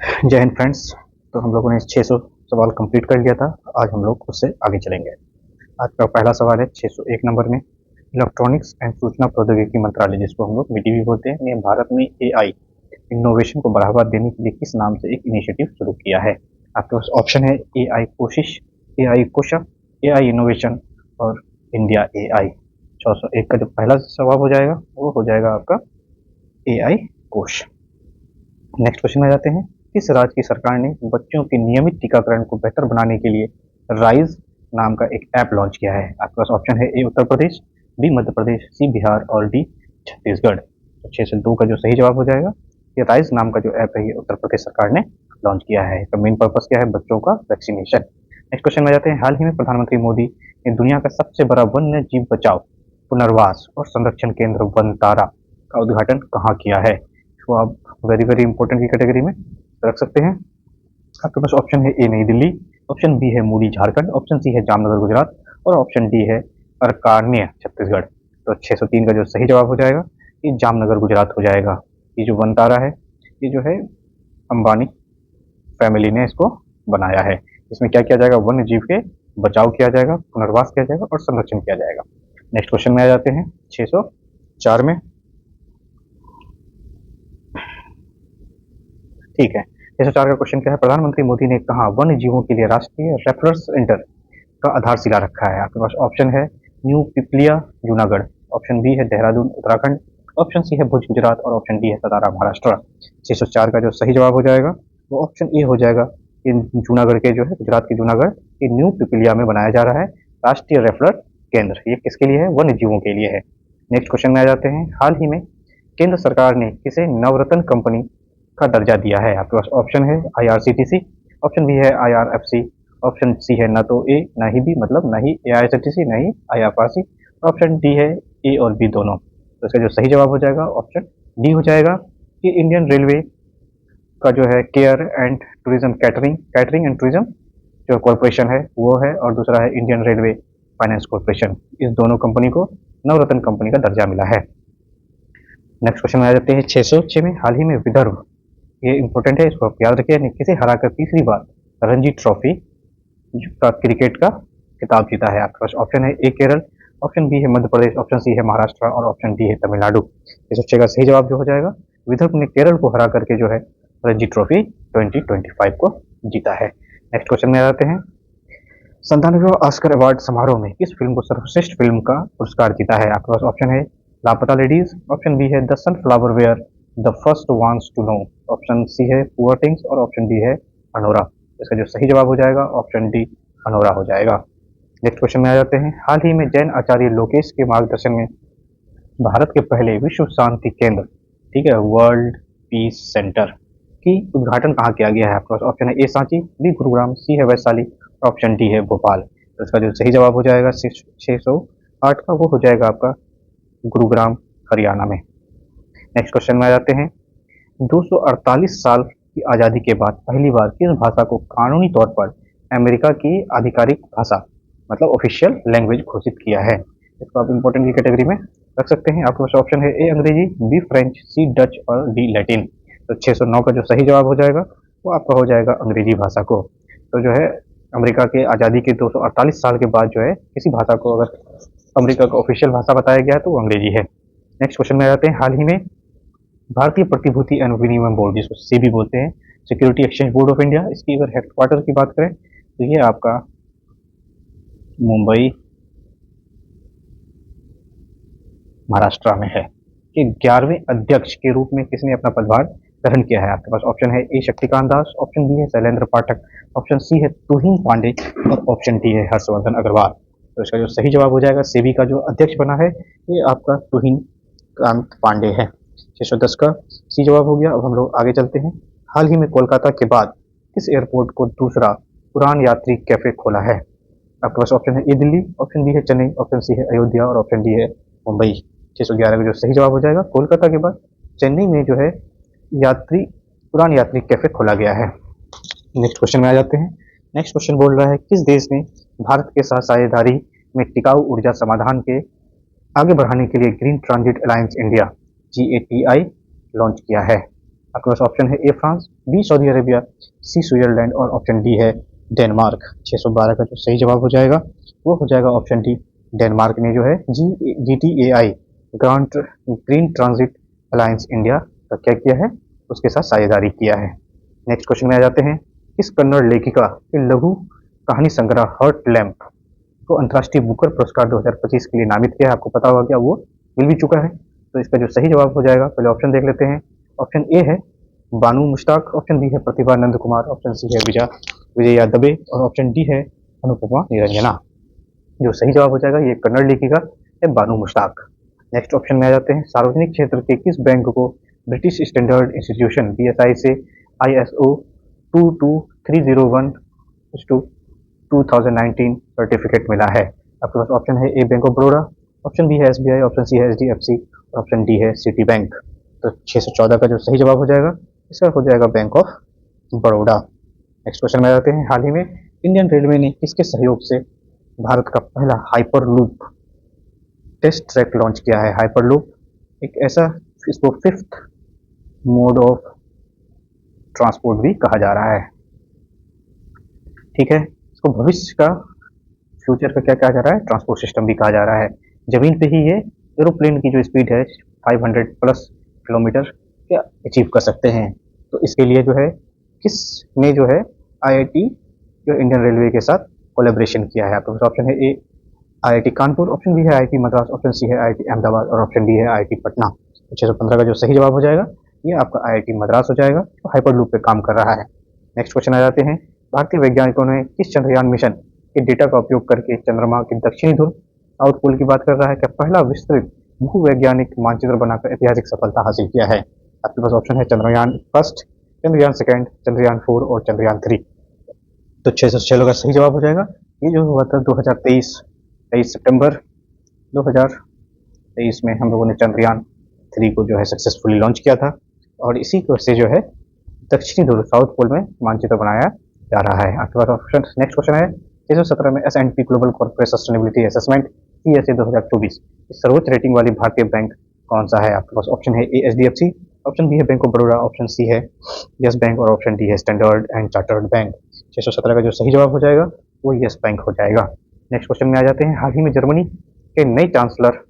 जय हिंद फ्रेंड्स। तो हम लोगों ने 600 सवाल कंप्लीट कर लिया था। आज हम लोग उससे आगे चलेंगे। आज का पहला सवाल है 601 नंबर में। इलेक्ट्रॉनिक्स एंड सूचना प्रौद्योगिकी मंत्रालय, जिसको हम लोग मीडीवी बोलते हैं, ने भारत में एआई इनोवेशन को बढ़ावा देने के लिए किस नाम से एक इनिशिएटिव शुरू किया है? आपके पास ऑप्शन है एआई कोशिश, एआई कोशा, एआई इनोवेशन और इंडिया एआई। 601 का जो पहला जवाब हो जाएगा वो हो जाएगा आपका एआई कोश। नेक्स्ट क्वेश्चन में जाते हैं। किस राज्य की सरकार ने बच्चों के नियमित टीकाकरण को बेहतर बनाने के लिए राइज नाम का एक ऐप लॉन्च किया है? आपके पास ऑप्शन है ए उत्तर प्रदेश, बी मध्य प्रदेश, सी बिहार और डी छत्तीसगढ़। तो 6 से 2 का जो सही जवाब हो जाएगा, ये राइज नाम का जो ऐप है ये उत्तर प्रदेश सरकार ने लॉन्च किया है। इसका मेन पर्पस क्या है? बच्चों का वैक्सीनेशन। नेक्स्ट क्वेश्चन में जाते हैं। हाल ही में प्रधानमंत्री मोदी ने दुनिया का सबसे बड़ा वन्य जीव बचाव, पुनर्वास और संरक्षण केंद्र वनतारा का उद्घाटन कहाँ किया है? तो आप वेरी वेरी इंपॉर्टेंट की कैटेगरी में रख सकते हैं। आपके पास ऑप्शन है ए नई दिल्ली, ऑप्शन बी है मूरी झारखंड, ऑप्शन सी है जामनगर गुजरात और ऑप्शन डी है अरकान्य छत्तीसगढ़। तो 603 का जो सही जवाब हो जाएगा ये जामनगर गुजरात हो जाएगा। ये जो वनतारा है ये जो है अंबानी फैमिली ने इसको बनाया है। इसमें क्या किया जाएगा? वन्य जीव के बचाव किया जाएगा, पुनर्वास किया जाएगा और संरक्षण किया जाएगा। नेक्स्ट क्वेश्चन में आ जाते हैं 604 में। ठीक है, 604 का क्वेश्चन क्या है? प्रधानमंत्री मोदी ने कहा वन्य जीवों के लिए राष्ट्रीय रेफरल सेंटर का आधारशिला रखा है? आपके पास ऑप्शन है new Pipliya Junagadh, option B है देहरादून उत्तराखंड, ऑप्शन सी है भुज गुजरात और ऑप्शन डी है सतारा महाराष्ट्र। 604 का जो सही जवाब हो जाएगा वो ऑप्शन ए हो जाएगा। ये जूनागढ़ के जो है, गुजरात के जूनागढ़ के न्यू पिपलिया में बनाया जा रहा है राष्ट्रीय रेफरल केंद्र। ये किसके लिए है? वन्य जीवों के लिए है। नेक्स्ट क्वेश्चन में आ जाते हैं। हाल ही में केंद्र सरकार ने किसे नवरत्न कंपनी का दर्जा दिया है? आपके पास ऑप्शन है आईआरसीटीसी, ऑप्शन बी है आईआरएफसी, ऑप्शन सी है ना तो ए ना ही बी, मतलब ना ही एआईआरसीटीसी ना ही आईआरएफसी, ऑप्शन डी है ए और बी दोनों। तो इसका जो सही जवाब हो जाएगा ऑप्शन डी हो जाएगा कि इंडियन रेलवे का जो है care and tourism catering catering and tourism जो कॉरपोरेशन है वो है, और दूसरा है इंडियन रेलवे फाइनेंस कॉरपोरेशन। इस दोनों कंपनी को नवरत्न कंपनी का दर्जा मिला है। नेक्स्ट क्वेश्चन में आ जाते हैं 606 में। हाल ही में विदर्भ, ये इंपॉर्टेंट है, इसको आप याद रखिए, ने किसे हराकर तीसरी बार रणजी ट्रॉफी का क्रिकेट का खिताब जीता है? आपके पास ऑप्शन है ए केरल, ऑप्शन बी है मध्य प्रदेश, ऑप्शन सी है महाराष्ट्र और ऑप्शन डी है तमिलनाडु। इस बच्चे का सही जवाब जो हो जाएगा, विदर्भ ने केरल को हरा करके जो है रणजी ट्रॉफी 2025 को जीता है। नेक्स्ट क्वेश्चन में आते हैं। 97वें ऑस्कर अवार्ड समारोह में किस फिल्म को सर्वश्रेष्ठ फिल्म का पुरस्कार जीता है? आपके पास ऑप्शन है लापता लेडीज, ऑप्शन बी है the sunflower were the first wants to know, option C है पुअर थिंग्स और ऑप्शन डी है अनोरा। इसका जो सही जवाब हो जाएगा ऑप्शन डी अनोरा हो जाएगा। नेक्स्ट क्वेश्चन में आ जाते हैं। हाल ही में जैन आचार्य लोकेश के मार्गदर्शन में भारत के पहले विश्व शांति केंद्र, ठीक है, वर्ल्ड पीस सेंटर की उद्घाटन कहाँ किया गया है? आपके पास ऑप्शन है ए सांची, बी गुरुग्राम, सी है वैशाली, ऑप्शन डी है भोपाल। तो इसका जो सही जवाब हो जाएगा 608 का वो हो जाएगा आपका गुरुग्राम हरियाणा में। नेक्स्ट क्वेश्चन में आ जाते हैं। 248 साल की आज़ादी के बाद पहली बार किस भाषा को कानूनी तौर पर अमेरिका की आधिकारिक भाषा, मतलब ऑफिशियल लैंग्वेज घोषित किया है? इसको आप इंपॉर्टेंट की कैटेगरी में रख सकते हैं। आपके पास ऑप्शन है ए अंग्रेजी, बी फ्रेंच, सी डच और डी लैटिन। तो 609 का जो सही जवाब हो जाएगा वो आपका हो जाएगा अंग्रेजी भाषा को। तो जो है अमेरिका के आज़ादी के 248 साल के बाद जो है किसी भाषा को अगर अमेरिका का ऑफिशियल भाषा बताया गया है तो वो अंग्रेजी है। नेक्स्ट क्वेश्चन में आ जाते हैं। हाल ही में भारतीय प्रतिभूति एवं विनिमय बोर्ड, जिसको सेबी बोलते हैं, security exchange board of India, इसकी अगर हेडक्वार्टर की बात करें तो ये आपका मुंबई महाराष्ट्र में है। कि 11वें अध्यक्ष के रूप में किसने अपना पदभार ग्रहण किया है? आपके पास ऑप्शन है ए शक्तिकांत दास, ऑप्शन बी है शैलेंद्र पाठक, ऑप्शन सी है तुहिन पांडे और ऑप्शन डी है हर्षवर्धन अग्रवाल। तो इसका जो सही जवाब हो जाएगा, सेबी का जो अध्यक्ष बना है ये आपका तुहिन कांत पांडे है। 610 का सी जवाब हो गया। अब हम लोग आगे चलते हैं। हाल ही में कोलकाता के बाद किस एयरपोर्ट को दूसरा उड़ान यात्री कैफे खोला है? आपके पास ऑप्शन है ए दिल्ली, ऑप्शन बी है चेन्नई, ऑप्शन सी है अयोध्या और ऑप्शन डी है मुंबई। 611 का जो सही जवाब हो जाएगा, कोलकाता के बाद चेन्नई में जो है उड़ान यात्री कैफे खोला गया है। नेक्स्ट क्वेश्चन में आ जाते हैं। नेक्स्ट क्वेश्चन बोल रहा है किस देश ने भारत के साथ साझेदारी में टिकाऊ ऊर्जा समाधान के आगे बढ़ाने के लिए green transit alliance India GATI launch किया है? आपके पास ऑप्शन है A France, B Saudi Arabia, C Switzerland और ऑप्शन डी है डेनमार्क। 612 का जो सही जवाब हो जाएगा वो हो जाएगा ऑप्शन डी। डेनमार्क ने जो है GTAI green transit alliance India का क्या किया है, उसके साथ साझेदारी किया है। नेक्स्ट क्वेश्चन में आ जाते हैं। किस कन्नड़ लेखिका के लघु कहानी संग्रह हर्ट लैम्प को अंतर्राष्ट्रीय बुकर पुरस्कार 2025 के लिए नामित किया है? आपको पता होगा क्या वो मिल भी चुका है। तो इसका जो सही जवाब हो जाएगा, पहले ऑप्शन देख लेते हैं। ऑप्शन ए है बानू मुश्ताक, ऑप्शन बी है प्रतिभा नंद कुमार, ऑप्शन सी है विजया दबे और ऑप्शन डी है अनुपमा निरंजना। जो सही जवाब हो जाएगा ये कन्नड़ लेखिका है बानू मुश्ताक। नेक्स्ट ऑप्शन में आ जाते हैं। सार्वजनिक क्षेत्र के किस बैंक को ब्रिटिश स्टैंडर्ड इंस्टीट्यूशन BSI से ISO 22301 2019 सर्टिफिकेट मिला है? आपके पास ऑप्शन है A bank of Baroda, option B है SBI, ऑप्शन सी है HDFC, ऑप्शन डी है सिटी बैंक। तो 614 का जो सही जवाब हो जाएगा इसका हो जाएगा bank of Baroda. Next question में आते हैं। हाल ही में इंडियन रेलवे ने किसके सहयोग से भारत का पहला hyperloop test track launch किया है? हाइपर लूप एक ऐसा, इसको फिफ्थ मोड ऑफ ट्रांसपोर्ट भी कहा जा रहा है। ठीक है, इसको भविष्य का, फ्यूचर का क्या कहा जा रहा है, ट्रांसपोर्ट सिस्टम भी कहा जा रहा है। जमीन पे ही ये एरोप्लेन की जो स्पीड है 500 प्लस किलोमीटर क्या अचीव कर सकते हैं। तो इसके लिए जो है किसने जो है IIT जो इंडियन रेलवे के साथ कोलेब्रेशन किया है? आपके पास ऑप्शन है ए IIT कानपुर, ऑप्शन बी है IIT मद्रास, ऑप्शन सी है IIT अहमदाबाद और ऑप्शन डी है IIT पटना। तो 615 का जो सही जवाब हो जाएगा ये आपका IIT मद्रास हो जाएगा, जो हाइपर लूप पे काम कर रहा है। नेक्स्ट क्वेश्चन आ जाते हैं। भारतीय वैज्ञानिकों ने किस चंद्रयान मिशन के डेटा का उपयोग करके चंद्रमा के दक्षिणी ध्रुव साउथ पोल की बात कर रहा है क्या पहला विस्तृत भूवैज्ञानिक मानचित्र बनाकर ऐतिहासिक सफलता हासिल किया है? आपके पास ऑप्शन है चंद्रयान फर्स्ट, चंद्रयान सेकंड, चंद्रयान 4 और चंद्रयान 3। तो 606 का सही जवाब हो जाएगा। ये जो हुआ था 23 सितंबर 2023 में हम लोगों ने चंद्रयान 3 को जो है सक्सेसफुली लॉन्च किया था और इसी को से जो है दक्षिणी ध्रुव साउथ पोल में मानचित्र बनाया जा रहा है। आपके पास ऑप्शन नेक्स्ट क्वेश्चन है। 617 में S&P global corporate sustainability assessment CSA 2024 सर्वोच्च रेटिंग वाली भारतीय बैंक कौन सा है? आपके पास ऑप्शन है A HDFC, ऑप्शन बी है Bank of Baroda, option C है यस बैंक और ऑप्शन डी है स्टैंडर्ड एंड चार्टर्ड बैंक। 617 का जो सही जवाब हो जाएगा वो यस बैंक हो जाएगा। नेक्स्ट क्वेश्चन में आ जाते हैं। हाल ही में जर्मनी के नए चांसलर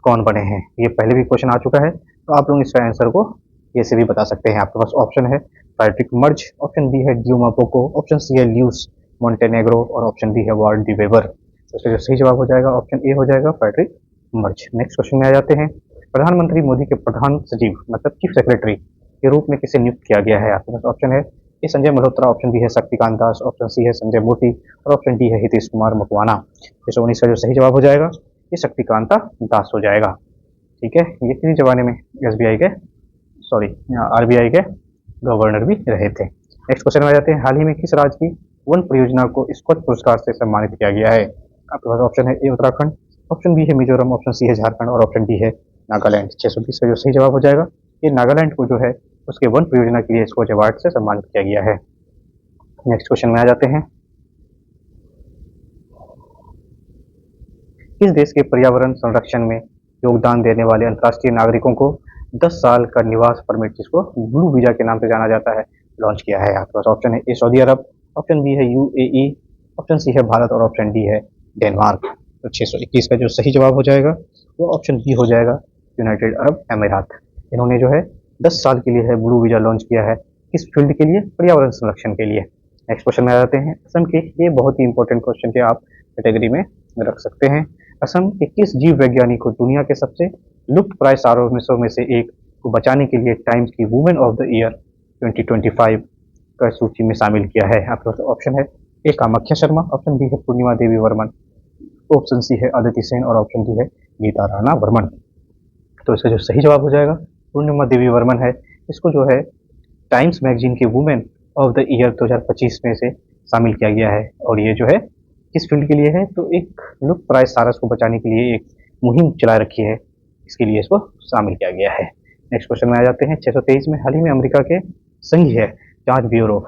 कौन बने हैं? ये पहले भी क्वेश्चन आ चुका है, तो आप लोग इसका आंसर को ऐसे भी बता सकते हैं। आपके पास ऑप्शन है फ्रेडरिक मर्ज, ऑप्शन बी है ड्यूमा पोको, ऑप्शन सी है ल्यूस मोंटेनेग्रो और ऑप्शन डी है वार्ड डी वेबर। तो इसका जो सही जवाब हो जाएगा ऑप्शन ए हो जाएगा फ्रेडरिक मर्ज। नेक्स्ट क्वेश्चन में आ जाते हैं। प्रधानमंत्री मोदी के प्रधान सचिव मतलब चीफ सेक्रेटरी के रूप में किसे नियुक्त किया गया है? आपके पास ऑप्शन है ए संजय मल्होत्रा, ऑप्शन बी है शक्तिकांत दास, ऑप्शन सी है संजय मूर्ति और ऑप्शन डी है हितेश कुमार मकवाना। 619 का जो सही जवाब हो जाएगा ये शक्तिकांता दास हो जाएगा। ठीक है, ये किसी जमाने में RBI के गवर्नर भी रहे थे। नेक्स्ट क्वेश्चन में आ जाते हैं। हाल ही में किस राज्य की वन परियोजना को स्कॉच पुरस्कार से सम्मानित किया गया है? आपके पास ऑप्शन है ए उत्तराखंड, ऑप्शन बी है मिजोरम, ऑप्शन सी है झारखंड और ऑप्शन डी है नागालैंड। 620 का जो सही जवाब हो जाएगा ये नागालैंड को जो है उसके वन परियोजना के लिए स्कॉच अवार्ड से सम्मानित किया गया है। नेक्स्ट क्वेश्चन में आ जाते हैं। किस देश के पर्यावरण संरक्षण में योगदान देने वाले अंतर्राष्ट्रीय नागरिकों को 10 साल का निवास परमिट, जिसको ब्लू वीजा के नाम से जाना जाता है, लॉन्च किया है? आपके पास ऑप्शन है ए सऊदी अरब, ऑप्शन बी है UAE, ऑप्शन सी है भारत और ऑप्शन डी है डेनमार्क। तो 621 का जो सही जवाब हो जाएगा वो ऑप्शन बी हो जाएगा यूनाइटेड अरब अमीरात। इन्होंने जो है 10 साल के लिए है ब्लू वीजा लॉन्च किया है। किस फील्ड के लिए? पर्यावरण संरक्षण के लिए। नेक्स्ट क्वेश्चन में आ जाते हैं। असम के, ये बहुत ही इंपॉर्टेंट क्वेश्चन के आप कैटेगरी में रख सकते हैं। असम के किस जीव वैज्ञानिक को दुनिया के सबसे लुप्त प्राय सार्वभौमिकों में से एक को बचाने के लिए टाइम्स की वुमेन ऑफ द ईयर 2025 का सूची में शामिल किया है? आपके पास ऑप्शन है ए कामाख्या शर्मा, ऑप्शन बी है पूर्णिमा देवी वर्मन, ऑप्शन सी है अदिति सेन और ऑप्शन डी है गीता राणा वर्मन। तो इसका जो सही जवाब हो जाएगा पूर्णिमा देवी वर्मन है। इसको जो है टाइम्स मैगजीन के वुमेन ऑफ द ईयर 2025 में से शामिल किया गया है और ये जो है किस फील्ड के लिए है? तो एक लुप्त प्राय सारस को बचाने के लिए एक मुहिम चला रखी है, इसके लिए इसको शामिल किया गया है। नेक्स्ट क्वेश्चन में आ जाते हैं। 623 में हाल ही में अमेरिका के संघीय जांच ब्यूरो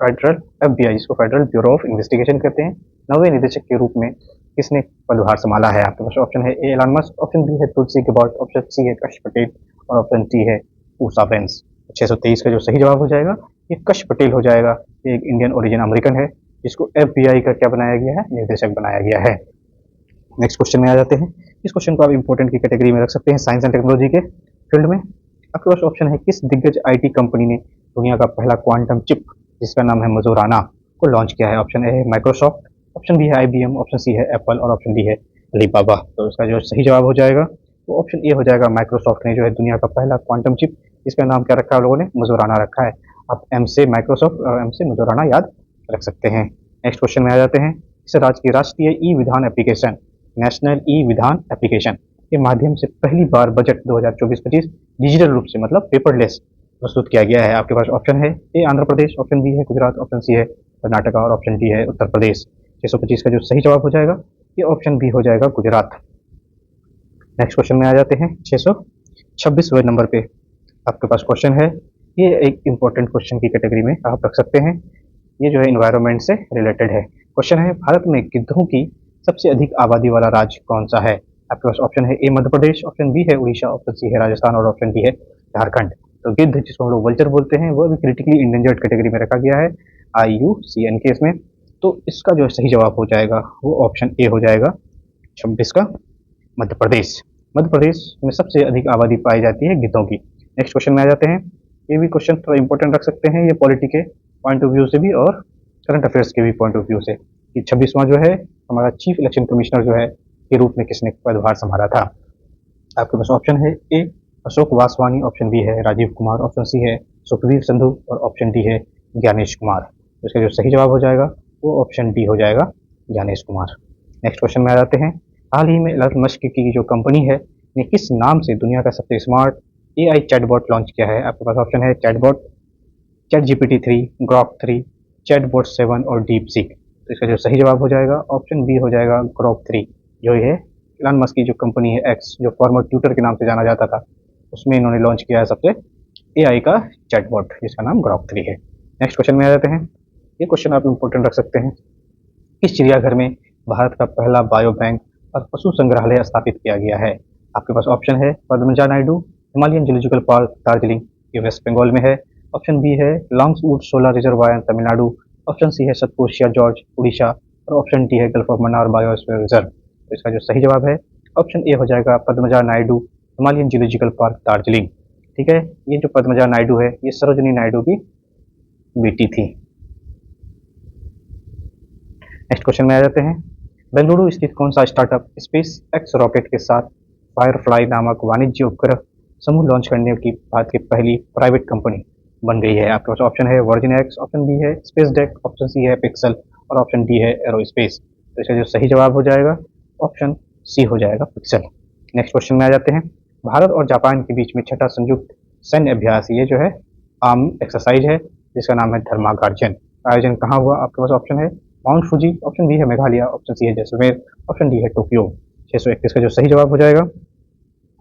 फेडरल FBI, जिसको फेडरल ब्यूरो ऑफ इन्वेस्टिगेशन कहते हैं, नवे निदेशक के रूप में किसने पदभार संभाला है? आपके पास ऑप्शन है ए एलन मस्क, ऑप्शन बी है तुलसी गेबार्ड, ऑप्शन सी है कश पटेल और ऑप्शन डी है ऊषा बेंस। 623 का जो सही जवाब हो जाएगा ये कश पटेल हो जाएगा। ये एक इंडियन ओरिजिन अमेरिकन है जिसको FBI का क्या बनाया गया है? निर्देशक बनाया गया है। नेक्स्ट क्वेश्चन में आ जाते हैं। इस क्वेश्चन को आप इंपॉर्टेंट की कैटेगरी में रख सकते हैं साइंस एंड टेक्नोलॉजी के फील्ड में। आपके पास ऑप्शन है किस दिग्गज IT कंपनी ने दुनिया का पहला क्वांटम चिप जिसका नाम है मजोराना को लॉन्च किया है? ऑप्शन ए है माइक्रोसॉफ्ट, ऑप्शन बी है IBM, ऑप्शन सी है एप्पल और ऑप्शन डी है अलीबाबा। तो इसका जो सही जवाब हो जाएगा वो ऑप्शन ए हो जाएगा। माइक्रोसॉफ्ट ने जो है दुनिया का पहला क्वांटम चिप जिसका नाम क्या रखा है लोगों ने? मजोराना रखा है। आप M से माइक्रोसॉफ्ट और M से मजोराना याद रख सकते हैं। नेक्स्ट क्वेश्चन में आ जाते हैं। इस राज्य की राष्ट्रीय ई-विधान एप्लीकेशन नेशनल ई-विधान एप्लीकेशन के माध्यम से पहली बार बजट 2024-25 डिजिटल रूप से मतलब पेपरलेस प्रस्तुत किया गया है। आपके पास ऑप्शन है ए आंध्र प्रदेश, ऑप्शन बी है गुजरात, ऑप्शन सी है कर्नाटका और ऑप्शन डी है उत्तर प्रदेश। 625 का जो सही जवाब हो जाएगा ये ऑप्शन बी हो जाएगा गुजरात। नेक्स्ट क्वेश्चन में आ जाते हैं 626वें नंबर पे आपके पास क्वेश्चन है। ये एक इंपॉर्टेंट क्वेश्चन की कैटेगरी में आप रख सकते हैं। ये जो है इन्वायरमेंट से रिलेटेड है। क्वेश्चन है भारत में गिद्धों की सबसे अधिक आबादी वाला राज्य कौन सा है? आपके पास ऑप्शन है ए मध्य प्रदेश, ऑप्शन बी है उड़ीसा, ऑप्शन सी है राजस्थान और ऑप्शन डी है झारखंड। तो गिद्ध जिसको हम लोग वल्चर बोलते हैं वो भी क्रिटिकली इंडेंजर्ड कैटेगरी में रखा गया है IUCN के इसमें। तो इसका जो सही जवाब हो जाएगा वो ऑप्शन ए हो जाएगा 26 का मध्य प्रदेश। मध्य प्रदेश में सबसे अधिक आबादी पाई जाती है गिद्धों की। नेक्स्ट क्वेश्चन में आ जाते हैं। ये भी क्वेश्चन थोड़ा इंपॉर्टेंट रख सकते हैं ये पॉलिटी के पॉइंट ऑफ व्यू से भी और करंट अफेयर्स के भी पॉइंट ऑफ व्यू से कि 26वां जो है हमारा चीफ इलेक्शन कमिश्नर जो है के रूप में किसने पदभार संभाला था? आपके पास ऑप्शन है ए अशोक वासवानी, ऑप्शन बी है राजीव कुमार, ऑप्शन सी है सुखबीर संधू और ऑप्शन डी है ज्ञानेश कुमार। तो इसका जो सही जवाब हो जाएगा वो ऑप्शन डी हो जाएगा ज्ञानेश कुमार। नेक्स्ट क्वेश्चन में आ जाते हैं। हाल ही में एलन मस्क की जो कंपनी है ने किस नाम से दुनिया का सबसे स्मार्ट AI चैटबॉट लॉन्च किया है? आपके पास ऑप्शन है चैटबॉट, ChatGPT 3, Grok 3, चैटबॉट 7 और DeepSeek। तो इसका जो सही जवाब हो जाएगा ऑप्शन बी हो जाएगा Grok 3। जो है एलन मस्क की जो कंपनी है X जो फॉर्मर ट्विटर के नाम से जाना जाता था उसमें इन्होंने लॉन्च किया है सबसे AI का चैटबॉट जिसका नाम Grok 3 है। नेक्स्ट क्वेश्चन में आ जाते हैं। ये क्वेश्चन आप इंपॉर्टेंट रख सकते हैं। किस चिड़ियाघर में भारत का पहला बायो बैंक और पशु संग्रहालय स्थापित किया गया है? आपके पास ऑप्शन है Padmaja Naidu Himalayan zoological park Darjeeling ये वेस्ट बंगाल में है, ऑप्शन बी है लॉन्ग्सवुड solar reservoir Tamil Nadu, option C है सतपुरुषिया जॉर्ज उड़ीसा और ऑप्शन डी है gulf of Mannar biosphere reserve. तो इसका जो सही जवाब है ऑप्शन ए हो जाएगा Padmaja Naidu Himalayan zoological park Darjeeling. ठीक है, ये जो पद्मजा नायडू है ये सरोजिनी नायडू की बेटी थी। नेक्स्ट क्वेश्चन में आ जाते हैं। बेंगलुरु स्थित कौन सा स्टार्टअप स्पेस एक्स रॉकेट के साथ फायरफ्लाई नामक वाणिज्य उपग्रह समूह लॉन्च करने की भारत की पहली प्राइवेट कंपनी बन गई है? आपके पास ऑप्शन है वर्जिन एक्स, ऑप्शन बी है स्पेस डेक, ऑप्शन सी है पिक्सल और ऑप्शन डी है एरोस्पेस। तो इसका जो सही जवाब हो जाएगा ऑप्शन सी हो जाएगा पिक्सल। नेक्स्ट क्वेश्चन में आ जाते हैं। भारत और जापान के बीच में छठा संयुक्त सैन्य अभ्यास ये जो है आर्म एक्सरसाइज है जिसका नाम है धर्मागार्जन। आयोजन कहाँ हुआ? आपके पास ऑप्शन है माउंट फूजी, ऑप्शन बी है मेघालय, ऑप्शन सी है जैसलमेर, ऑप्शन डी है टोक्यो। 631 का जो सही जवाब हो जाएगा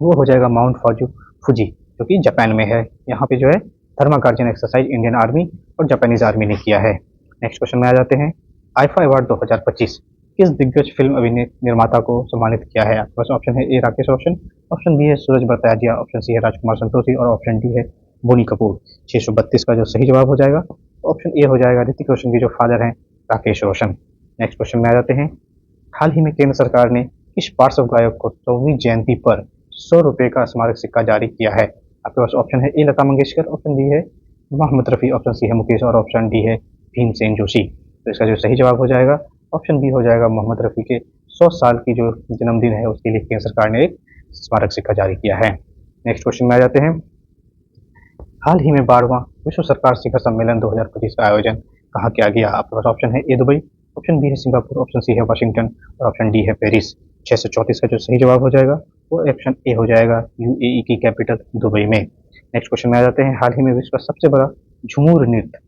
वो हो जाएगा माउंट फूजी जो कि जापान में है। यहाँ पे जो है धर्मागार्जन एक्सरसाइज इंडियन आर्मी और जापानीज आर्मी ने किया है। नेक्स्ट क्वेश्चन में आ जाते हैं। आईफा अवार्ड 2025 किस दिग्गज फिल्म अभिनेता निर्माता को सम्मानित किया है? आपके पास ऑप्शन है ए राकेश रोशन, ऑप्शन बी है सूरज बरताजिया, ऑप्शन सी है राजकुमार संतोषी और ऑप्शन डी है बोनी कपूर। 632 का जो सही जवाब हो जाएगा ऑप्शन ए हो जाएगा ऋतिक रोशन के जो फादर हैं राकेश रोशन। नेक्स्ट क्वेश्चन में आ जाते हैं। हाल ही में केंद्र सरकार ने किस पार्श्व गायक को 100वीं जयंती पर 100 रुपये का स्मारक सिक्का जारी किया है? आपके पास ऑप्शन है ए लता मंगेशकर, ऑप्शन बी है मोहम्मद रफ़ी, ऑप्शन सी है मुकेश और ऑप्शन डी है भीमसेन जोशी। तो इसका जो सही जवाब हो जाएगा ऑप्शन बी हो जाएगा मोहम्मद रफ़ी के 100 साल की जो जन्मदिन है उसके लिए केंद्र सरकार ने एक स्मारक सिक्का जारी किया है। नेक्स्ट क्वेश्चन में आ जाते हैं। हाल ही में 12वां विश्व सरकार शिखर सम्मेलन 2025 का आयोजन कहाँ किया गया? आपके पास ऑप्शन है ए दुबई, ऑप्शन बी है सिंगापुर, ऑप्शन सी है वाशिंगटन और ऑप्शन डी है पेरिस। 634 का जो सही जवाब हो जाएगा वो ऑप्शन ए हो जाएगा UAE की कैपिटल दुबई में। नेक्स्ट क्वेश्चन में आ जाते हैं। हाल ही में विश्व का सबसे बड़ा झूमर नृत्य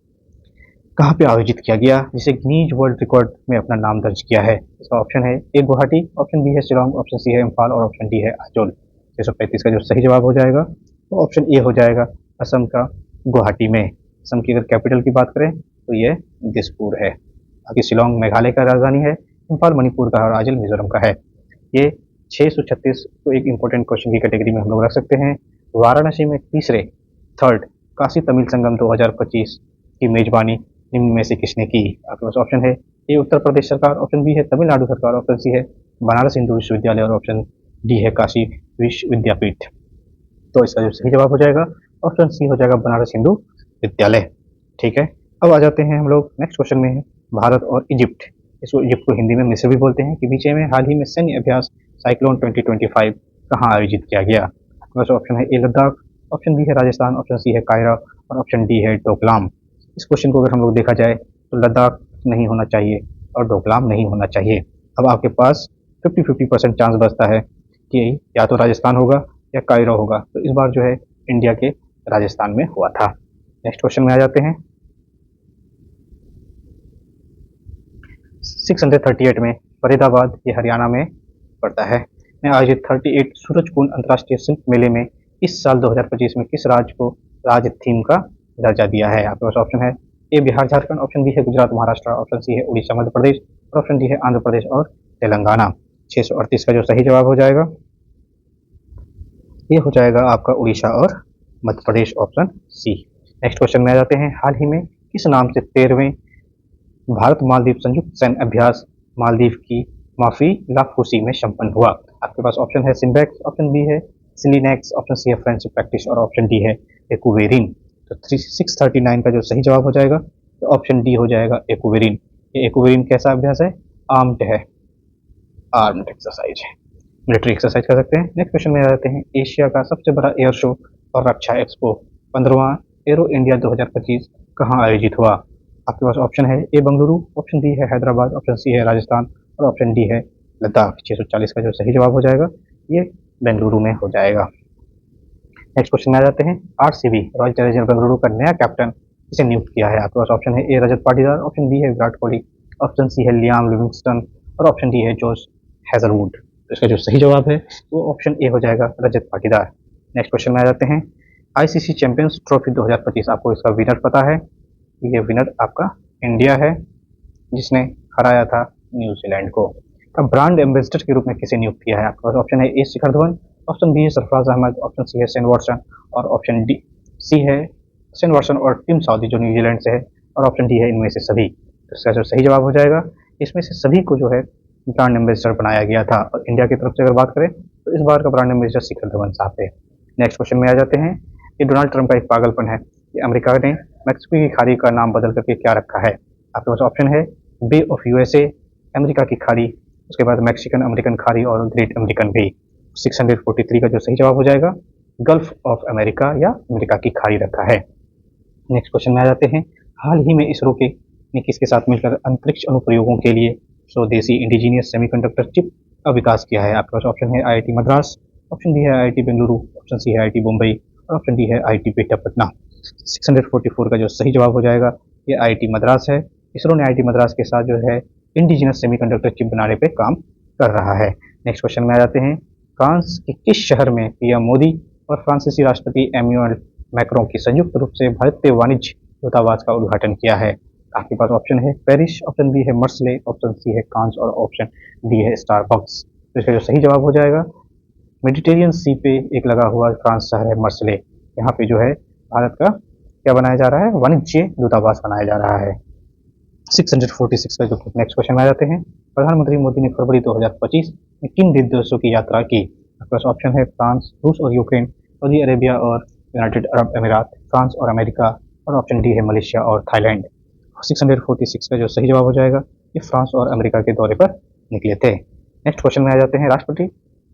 कहाँ पे आयोजित किया गया जिसे गिनीज वर्ल्ड रिकॉर्ड में अपना नाम दर्ज किया है? इसका ऑप्शन है ए गुवाहाटी, ऑप्शन बी है शिलोंग, ऑप्शन सी है इम्फाल और ऑप्शन डी है आजोल। 635 का जो सही जवाब हो जाएगा वो ऑप्शन ए हो जाएगा असम का गुवाहाटी में। असम की अगर कैपिटल की बात करें तो ये दिसपुर है। बाकी शिलोंग मेघालय का राजधानी है, इम्फाल मणिपुर का है और आइजल मिजोरम का है। ये 636 को एक इम्पोर्टेंट क्वेश्चन की कैटेगरी में हम लोग रख सकते हैं। वाराणसी में तीसरे थर्ड काशी तमिल संगम 2025 की मेजबानी निम्न में से किसने की? आपके पास ऑप्शन है ए उत्तर प्रदेश सरकार, ऑप्शन बी है तमिलनाडु सरकार, ऑप्शन सी है बनारस हिंदू विश्वविद्यालय और ऑप्शन डी है काशी विश्वविद्यापीठ। तो इसका जो सही जवाब हो जाएगा ऑप्शन सी हो जाएगा बनारस हिंदू विद्यालय। ठीक है, अब आ जाते हैं हम लोग नेक्स्ट क्वेश्चन में है भारत और इजिप्ट। इसको इजिप्ट को हिंदी में मिस्र भी बोलते हैं कि बीच में हाल ही में सैन्य अभ्यास साइक्लोन 2025 कहाँ आयोजित किया गया? आपके पास ऑप्शन है ए लद्दाख, ऑप्शन बी है राजस्थान, ऑप्शन सी है कायरा और ऑप्शन डी है डोकलाम। इस क्वेश्चन को अगर हम लोग देखा जाए तो लद्दाख नहीं होना चाहिए और डोकलाम नहीं होना चाहिए। अब आपके पास 50-50% चांस बचता है कि या तो राजस्थान होगा या कायरा होगा। तो इस बार जो है इंडिया के राजस्थान में हुआ था। नेक्स्ट क्वेश्चन में आ जाते हैं 638 में फरीदाबाद ये हरियाणा में पड़ता है में आयोजित 38 सूरजकुंड अंतर्राष्ट्रीय शिल्प मेले में इस साल 2025 में किस राज्य को राज्य थीम का दर्जा दिया है? आपके पास ऑप्शन है ए बिहार झारखंड, ऑप्शन बी है गुजरात महाराष्ट्र, ऑप्शन सी है उड़ीसा मध्य प्रदेश और ऑप्शन डी है आंध्र प्रदेश और तेलंगाना। 638 का जो सही जवाब हो जाएगा ये हो जाएगा आपका उड़ीसा और Madhya Pradesh, option C. Next question में आ जाते हैं हाल ही में किस नाम से 13वें भारत मालदीव संयुक्त सैन्य अभ्यास मालदीव की माफी लाफूसी में संपन्न हुआ? आपके पास ऑप्शन है सिम्बैक्स, ऑप्शन बी है सिलीनेक्स, ऑप्शन सी है फ्रेंडशिप प्रैक्टिस और ऑप्शन डी है एक्वेरिन। तो 639 का जो सही जवाब हो जाएगा तो ऑप्शन डी हो जाएगा एक्वेरिन। ये एक्वेरिन कैसा अभ्यास है? आर्म्ड है, आर्म्ड एक्सरसाइज है, मिलिट्री एक्सरसाइज कर सकते हैं। नेक्स्ट क्वेश्चन में आ जाते हैं एशिया का सबसे बड़ा एयर शो और रक्षा एक्सपो 15वां एरो इंडिया 2025 कहाँ आयोजित हुआ? आपके पास ऑप्शन है ए बंगलुरु, ऑप्शन बी है हैदराबाद, ऑप्शन सी है राजस्थान और ऑप्शन डी है लद्दाख। 640 का जो सही जवाब हो जाएगा ये बेंगलुरु में हो जाएगा। नेक्स्ट क्वेश्चन में आ जाते हैं आरसीबी रॉयल चैलेंजर बेंगलुरु का नया कैप्टन किसे नियुक्त किया है? आपके पास ऑप्शन है ए रजत पाटीदार, ऑप्शन बी है विराट कोहली, ऑप्शन सी है लियाम लिविंगस्टन और ऑप्शन डी है जोश हैजलवुड। तो इसका जो सही जवाब है वो ऑप्शन ए हो जाएगा रजत पाटीदार। नेक्स्ट क्वेश्चन में आ जाते हैं आईसीसी चैंपियंस ट्रॉफी 2025 आपको इसका विनर पता है? ये विनर आपका इंडिया है जिसने हराया था न्यूजीलैंड को। अब ब्रांड एम्बेसडर के रूप में किसे नियुक्त किया है? आपके पास ऑप्शन है ए शिखर धवन, ऑप्शन बी है सरफराज अहमद, ऑप्शन सी है शेन वॉटसन और ऑप्शन डी सी है शेन वॉटसन और टिम साउदी जो न्यूजीलैंड से है और ऑप्शन डी है इनमें से सभी। तो इसका जो सही जवाब हो जाएगा इसमें से सभी को जो है ब्रांड एम्बेसडर बनाया गया था और इंडिया की तरफ से अगर बात करें तो इस बार का ब्रांड एम्बेसडर शिखर धवन साहब थे। नेक्स्ट क्वेश्चन में आ जाते हैं ये डोनाल्ड ट्रंप का एक पागलपन है कि अमेरिका ने मैक्सिको की खाड़ी का नाम बदल करके क्या रखा है? आपके पास ऑप्शन है बे ऑफ यूएसए, अमेरिका की खाड़ी, उसके बाद मैक्सिकन अमेरिकन खाड़ी और ग्रेट अमेरिकन बे। 643 का जो सही जवाब हो जाएगा गल्फ ऑफ अमेरिका या अमेरिका की खाड़ी रखा है। नेक्स्ट क्वेश्चन में आ जाते हैं हाल ही में इसरो के ने किसके साथ मिलकर अंतरिक्ष अनुप्रयोगों के लिए स्वदेशी इंडिजीनियस सेमीकंडक्टर चिप का विकास किया है? आपके पास ऑप्शन है आईआईटी मद्रास, ऑप्शन बी है आईआईटी बेंगलुरु, ऑप्शन सी है आईआईटी मुंबई और ऑप्शन डी है आईआईटी पेटा पटना। 644 का जो सही जवाब हो जाएगा ये आईआईटी मद्रास है। इसरो ने आईआईटी मद्रास के साथ जो है इंडिजिनस सेमीकंडक्टर चिप बनाने पे काम कर रहा है। नेक्स्ट क्वेश्चन में आ जाते हैं फ्रांस के किस शहर में पीएम मोदी और फ्रांसीसी राष्ट्रपति एम्यूअल मैक्रों की संयुक्त रूप से भारतीय वाणिज्य दूतावास का उद्घाटन किया है? आपके पास ऑप्शन है पेरिस, ऑप्शन बी है मर्सले, ऑप्शन सी है कांस और ऑप्शन डी है स्टारबक्स। तो इसका जो सही जवाब हो जाएगा मेडिटेरियन सी पे एक लगा हुआ फ्रांस शहर है मर्सले। यहाँ पे जो है भारत का क्या बनाया जा रहा है? वाणिज्य दूतावास बनाया जा रहा है। 646 का जो नेक्स्ट क्वेश्चन में आ जाते हैं प्रधानमंत्री मोदी ने फरवरी 2025 में किन देशों की यात्रा की? आपके पास ऑप्शन है फ्रांस, रूस और यूक्रेन, सऊदी अरेबिया और यूनाइटेड अरब अमीरात, फ्रांस और अमेरिका और ऑप्शन डी है मलेशिया और थाईलैंड। 646 का जो सही जवाब हो जाएगा ये फ्रांस और अमेरिका के दौरे पर निकले थे। नेक्स्ट क्वेश्चन में आ जाते हैं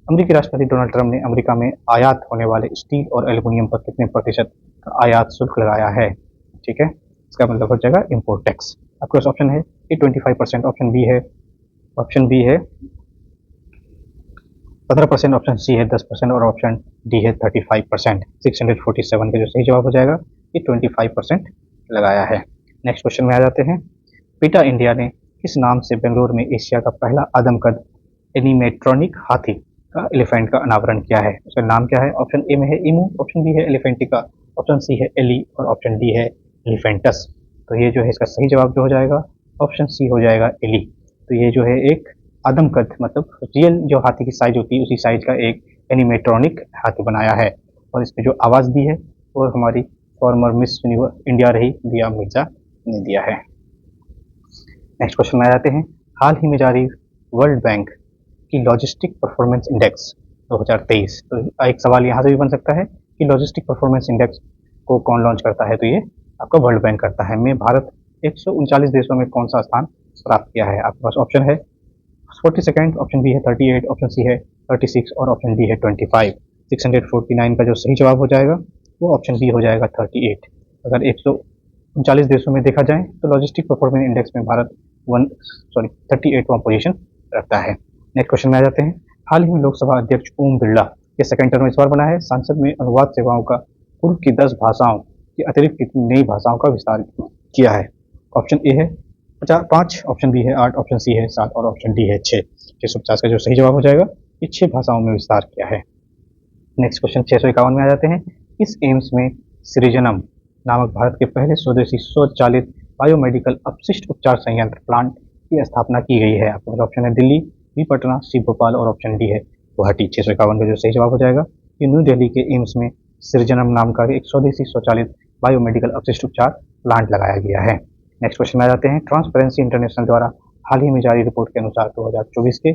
अमेरिकी राष्ट्रपति डोनाल्ड ट्रंप ने अमेरिका में आयात होने वाले स्टील और एल्युमिनियम पर कितने प्रतिशत का आयात शुल्क लगाया है? ठीक है, इसका मतलब हो जाएगा इम्पोर्ट टैक्स। आपके पास ऑप्शन है ए 25%, ऑप्शन बी है 15%, ऑप्शन सी है 10% और ऑप्शन डी है 35%। 647 का जो सही जवाब हो जाएगा ये 25% लगाया है। नेक्स्ट क्वेश्चन में आ जाते हैं पीटा इंडिया ने किस नाम से बेंगलुरु में एशिया का पहला आदमकद एनिमेट्रॉनिक हाथी का एलिफेंट का अनावरण किया है? उसका नाम क्या है? ऑप्शन ए में है इमू, ऑप्शन बी है एलिफेंटिका, ऑप्शन सी है एली और ऑप्शन डी है एलिफेंटस। तो ये जो है इसका सही जवाब जो हो जाएगा ऑप्शन सी हो जाएगा एली। तो ये जो है एक आदमकद मतलब रियल जो हाथी की साइज होती है उसी साइज का एक एनिमेट्रॉनिक हाथी बनाया है, और इसमें जो आवाज़ दी है वो हमारी फॉर्मर मिस इंडिया रही दिया मिर्जा ने दिया है। नेक्स्ट क्वेश्चन में आ जाते हैं। हाल ही में जारी वर्ल्ड बैंक की लॉजिस्टिक परफॉर्मेंस इंडेक्स 2023, तो एक सवाल यहाँ से भी बन सकता है कि लॉजिस्टिक परफॉर्मेंस इंडेक्स को कौन लॉन्च करता है, तो ये आपका वर्ल्ड बैंक करता है। में भारत 139 देशों में कौन सा स्थान प्राप्त किया है? आपके पास ऑप्शन है 42nd, ऑप्शन बी है 38, ऑप्शन सी है 36 और ऑप्शन डी है 25। 649 का जो सही जवाब हो जाएगा वो ऑप्शन बी हो जाएगा 38। अगर 139 देशों में देखा जाए तो लॉजिस्टिक परफॉर्मेंस इंडेक्स में भारत 38वां पोजीशन रखता है। नेक्स्ट क्वेश्चन में आ जाते हैं। हाल ही में लोकसभा अध्यक्ष ओम बिरला के सेकंड टर्म इस बार बना है। संसद में अनुवाद सेवाओं का पूर्व की 10 भाषाओं के अतिरिक्त कितनी नई भाषाओं का विस्तार किया है? ऑप्शन ए है 5, ऑप्शन बी है 8, ऑप्शन सी है 7 और ऑप्शन डी है 6। 650 का जो सही जवाब हो जाएगा ये 6 भाषाओं में विस्तार किया है। नेक्स्ट क्वेश्चन 651 में आ जाते हैं। इस एम्स में सृजनम नामक भारत के पहले स्वदेशी स्वचालित बायोमेडिकल अपशिष्ट उपचार संयंत्र प्लांट की स्थापना की गई है। आपके पास ऑप्शन है दिल्ली, बी पटना, सी भोपाल और ऑप्शन डी है गुवाहाटी। 651 का जो सही जवाब हो जाएगा कि न्यू दिल्ली के एम्स में सृजनम नाम का एक स्वदेशी स्वचालित बायोमेडिकल अपशिष्ट उपचार प्लांट लगाया गया है। नेक्स्ट क्वेश्चन में आ जाते हैं। ट्रांसपेरेंसी इंटरनेशनल द्वारा हाल ही में जारी रिपोर्ट के अनुसार 2024 के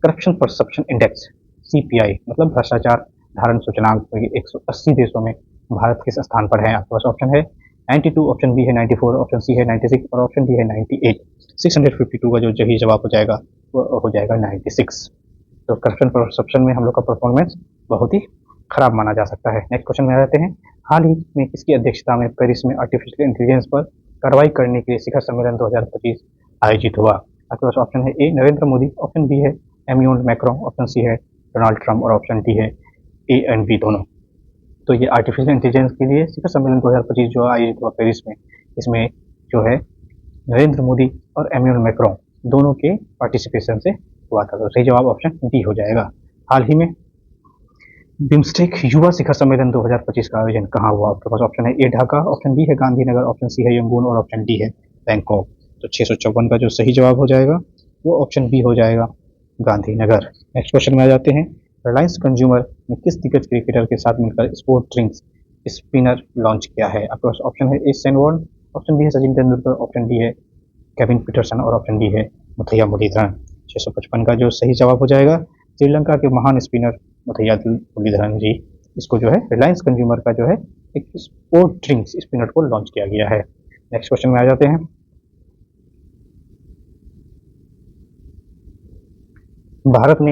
करप्शन परसेप्शन इंडेक्स CPI मतलब भ्रष्टाचार धारण सूचकांक में 180 देशों में भारत किस स्थान पर है? आपके पास ऑप्शन है 92, ऑप्शन बी है 94, ऑप्शन सी है 96 और ऑप्शन डी है 98। 652 का जो सही जवाब हो जाएगा वो हो जाएगा 96। तो करप्शन परसेप्शन में हम लोग का परफॉर्मेंस बहुत ही खराब माना जा सकता है। नेक्स्ट क्वेश्चन में आ जाते हैं। हाल ही में किसकी अध्यक्षता में पेरिस में आर्टिफिशियल इंटेलिजेंस पर कार्रवाई करने के लिए शिखर सम्मेलन 2025 आयोजित हुआ? आपके पास ऑप्शन है ए नरेंद्र मोदी, ऑप्शन बी है एम्यूल मैक्रो, ऑप्शन सी है डोनाल्ड ट्रंप और ऑप्शन डी है ए एंड बी दोनों। तो ये आर्टिफिशियल इंटेलिजेंस के लिए शिखर सम्मेलन 2025 जो आयोजित हुआ पेरिस में, इसमें जो है नरेंद्र मोदी और एम्यूल मैक्रो दोनों के पार्टिसिपेशन से हुआ था। तो सही जवाब ऑप्शन डी हो जाएगा। हाल ही में बिम्स्टेक युवा शिखर सम्मेलन 2025 का आयोजन कहाँ हुआ? आपके पास ऑप्शन है ए ढाका, ऑप्शन बी है गांधीनगर, ऑप्शन सी है यंगून और ऑप्शन डी है बैंकॉक। तो 654 का जो सही जवाब हो जाएगा वो ऑप्शन बी हो जाएगा गांधीनगर। नेक्स्ट क्वेश्चन में आ जाते हैं। रिलायंस कंज्यूमर ने किस दिग्गज क्रिकेटर के साथ मिलकर स्पोर्ट ड्रिंक्स स्पिनर लॉन्च किया है? आपके पास ऑप्शन है ए शेन वॉर्न, ऑप्शन बी है सचिन तेंदुलकर, ऑप्शन डी है केविन पीटरसन और ऑप्शन डी है मुथैया मुरलीधरन। 655 का जो सही जवाब हो जाएगा श्रीलंका के महान स्पिनर मुथैया मुरलीधरन जी, इसको जो है रिलायंस कंज्यूमर का जो है एक स्पोर्ट ड्रिंक्स स्पिनर को लॉन्च किया गया है। नेक्स्ट क्वेश्चन में आ जाते हैं। भारत ने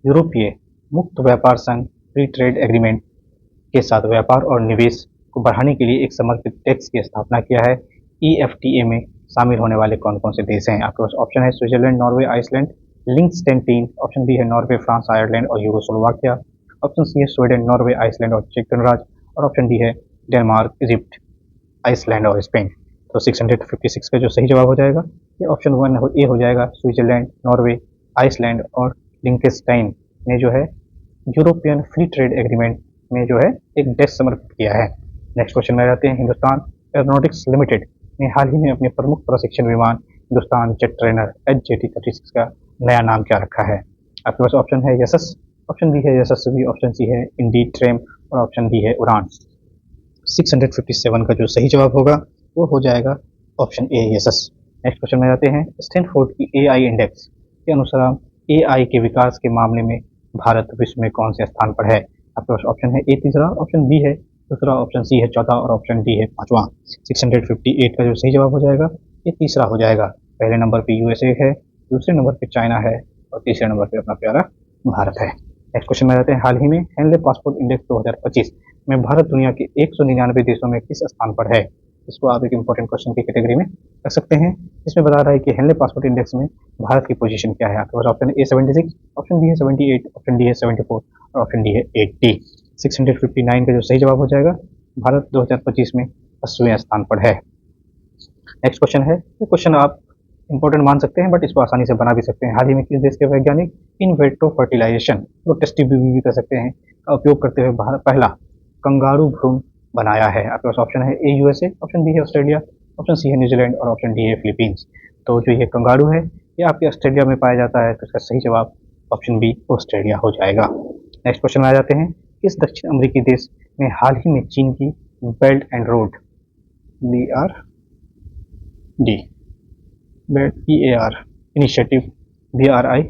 यूरोपीय मुक्त व्यापार संघ फ्री ट्रेड एग्रीमेंट के साथ व्यापार और निवेश को बढ़ाने के लिए एक समर्पित टैक्स की स्थापना किया है। EFTA में शामिल होने वाले कौन कौन से देश हैं? आपके पास ऑप्शन है Switzerland, Norway, Iceland, Liechtenstein, option B है नॉर्वे, फ्रांस, आयरलैंड और यूगोस्लोवाकिया, ऑप्शन सी है स्वीडन, नॉर्वे, आइसलैंड और चेक गणराज्य और ऑप्शन डी है डेनमार्क, इजिप्ट, आइसलैंड और स्पेन। तो 656 का जो सही जवाब हो जाएगा ये ऑप्शन 1 ए हो जाएगा। स्विट्जरलैंड, नॉर्वे, आइसलैंड और लिंकेस्टाइन ने जो है यूरोपियन फ्री ट्रेड एग्रीमेंट में जो है एक डेस्क समर्पित किया है। नेक्स्ट क्वेश्चन में जाते हैं। हिंदुस्तान एरोनॉटिक्स लिमिटेड ने हाल ही में अपने प्रमुख प्रशिक्षण विमान हिंदुस्तान जेट ट्रेनर HJT-36 का नया नाम क्या रखा है? आपके पास ऑप्शन है यशस, ऑप्शन बी है यशस्वी, ऑप्शन सी है इंडी ट्रेम और ऑप्शन डी है उड़ान। 657 का जो सही जवाब होगा वो हो जाएगा option A Yashas. Next question में जाते हैं। स्टैनफोर्ड की AI इंडेक्स के अनुसार AI के विकास के मामले में भारत विश्व में कौन से स्थान पर है? आपके पास ऑप्शन है ए तीसरा, ऑप्शन बी है दूसरा, ऑप्शन सी है चौथा और ऑप्शन डी है पांचवा। 658 का जो सही जवाब हो जाएगा ये तीसरा हो जाएगा। पहले नंबर पे USA है, दूसरे नंबर पे चाइना है और तीसरे नंबर पे अपना प्यारा भारत है। नेक्स्ट क्वेश्चन में जाते हैं। हाल ही में हेनले पासपोर्ट इंडेक्स 2025 में भारत दुनिया के 199 देशों में किस स्थान पर है? इसको आप एक इंपॉर्टेंट क्वेश्चन की कैटेगरी में रख सकते हैं। इसमें बता रहा है कि हेनले पासपोर्ट इंडेक्स में भारत की पोजीशन क्या है। आपके पास ऑप्शन है A76, ऑप्शन बी है 78, ऑप्शन डी है 74 और ऑप्शन डी है 80। 659 का जो सही जवाब हो जाएगा भारत 2025 में 80वें स्थान पर है। नेक्स्ट क्वेश्चन है, ये क्वेश्चन आप इंपॉर्टेंट मान सकते हैं बट इसको आसानी से बना भी सकते हैं। हाल ही में किस देश के वैज्ञानिक इन वेट्रो फर्टिलाइजेशन वो टेस्टी भी कर सकते हैं का उपयोग करते हुए भारत पहला कंगारू भ्रूण बनाया है? आपके पास ऑप्शन है ए USA, ऑप्शन बी है ऑस्ट्रेलिया, ऑप्शन सी है न्यूजीलैंड और ऑप्शन डी है फिलीपींस। तो जो ये कंगारू है ये आपके ऑस्ट्रेलिया में पाया जाता है, तो इसका सही जवाब ऑप्शन बी ऑस्ट्रेलिया हो जाएगा। नेक्स्ट क्वेश्चन में आ जाते हैं, किस दक्षिण अमेरिकी देश ने हाल ही में चीन की belt and road BRD BAR initiative BRI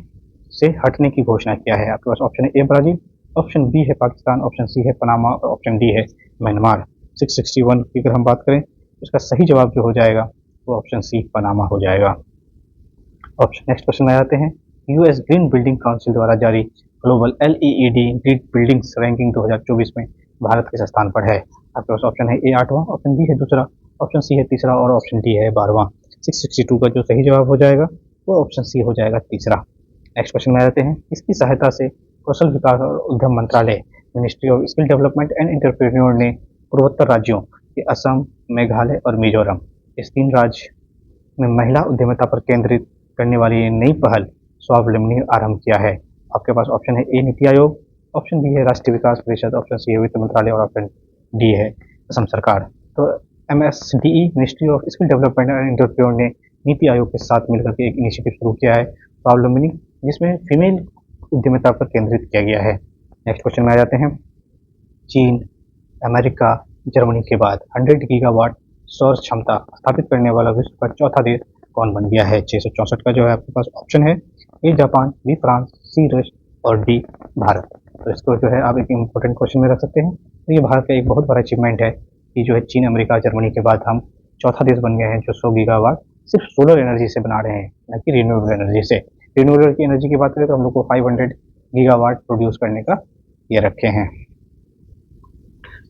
से हटने की घोषणा किया है? आपके पास option A Brazil, option B है पाकिस्तान, ऑप्शन सी है पनामा और ऑप्शन डी है म्यांमार। 661 की अगर हम बात करें तो इसका सही जवाब जो हो जाएगा वो ऑप्शन सी पनामा हो जाएगा। ऑप्शन नेक्स्ट क्वेश्चन में आते हैं, यूएस ग्रीन बिल्डिंग काउंसिल द्वारा जारी global LEED green buildings ranking 2024 में भारत किस स्थान पर है? आपके पास ऑप्शन है ए 8वां, ऑप्शन बी है दूसरा, ऑप्शन सी है तीसरा और ऑप्शन डी है 12वां। 662 का जो सही जवाब हो जाएगा वो ऑप्शन सी हो जाएगा तीसरा। नेक्स्ट क्वेश्चन में आते हैं, इसकी सहायता से कौशल विकास और उद्यम मंत्रालय ministry of skill development and entrepreneur ने पूर्वोत्तर राज्यों के असम, मेघालय और मिजोरम इस 3 राज्य में महिला उद्यमिता पर केंद्रित करने वाली नई पहल स्वावलंबनी आरंभ किया है। आपके पास ऑप्शन है ए नीति आयोग, ऑप्शन बी है राष्ट्रीय विकास परिषद, ऑप्शन सी है वित्त मंत्रालय और ऑप्शन डी है असम सरकार। तो MSDE ministry of skill development and entrepreneur ने नीति आयोग के साथ मिलकर के एक इनिशिएटिव शुरू किया है स्वावलंबनी, जिसमें फीमेल उद्यमिता पर केंद्रित किया गया है। नेक्स्ट क्वेश्चन में आ जाते हैं, चीन, अमेरिका, जर्मनी के बाद 100 गीगावाट सौर क्षमता स्थापित करने वाला विश्व का चौथा देश कौन बन गया है? 664 का जो है आपके पास ऑप्शन है ए जापान, बी फ्रांस, सी रूस और डी भारत। तो इसको जो है आप एक इम्पोर्टेंट क्वेश्चन में रख सकते हैं। तो ये भारत का एक बहुत बड़ा अचीवमेंट है कि जो है चीन, अमेरिका, जर्मनी के बाद हम चौथा देश बन गए हैं जो 100 गीगावाट सिर्फ सोलर एनर्जी से बना रहे हैं, न कि रिन्यूएबल एनर्जी से। रिन्यूएबल की एनर्जी की बात करें तो हम लोग को 500 गीगावाट प्रोड्यूस करने का ये रखे हैं।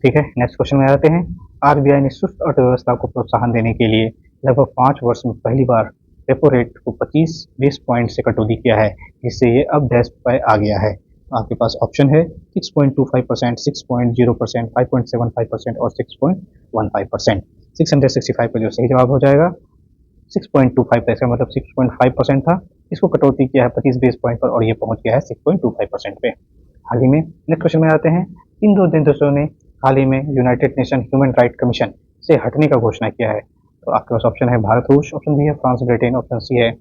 ठीक है, नेक्स्ट क्वेश्चन में आते हैं, RBI ने सुस्त अर्थव्यवस्था को प्रोत्साहन देने के लिए लगभग 5 वर्ष में पहली बार रेपो रेट को 25 बेस पॉइंट से कटौती किया है, जिससे ये अब डैश पर आ गया है। आपके पास ऑप्शन है 6.25%, 6.0%, 5.75% और 6.15%। 665 का जो सही जवाब हो जाएगा 6.25 था, इसका मतलब 6.5% था, इसको कटौती किया है 25 बेस पॉइंट पर और ये पहुंच गया है 6.25% पे हाल ही में। नेक्स्ट क्वेश्चन में आते हैं, इन दो देशों ने हाल ही में United nation human right commission से हटने का घोषणा किया है। तो आपके पास ऑप्शन है भारत रूस, ऑप्शन बी है फ्रांस ब्रिटेन, ऑप्शन सी है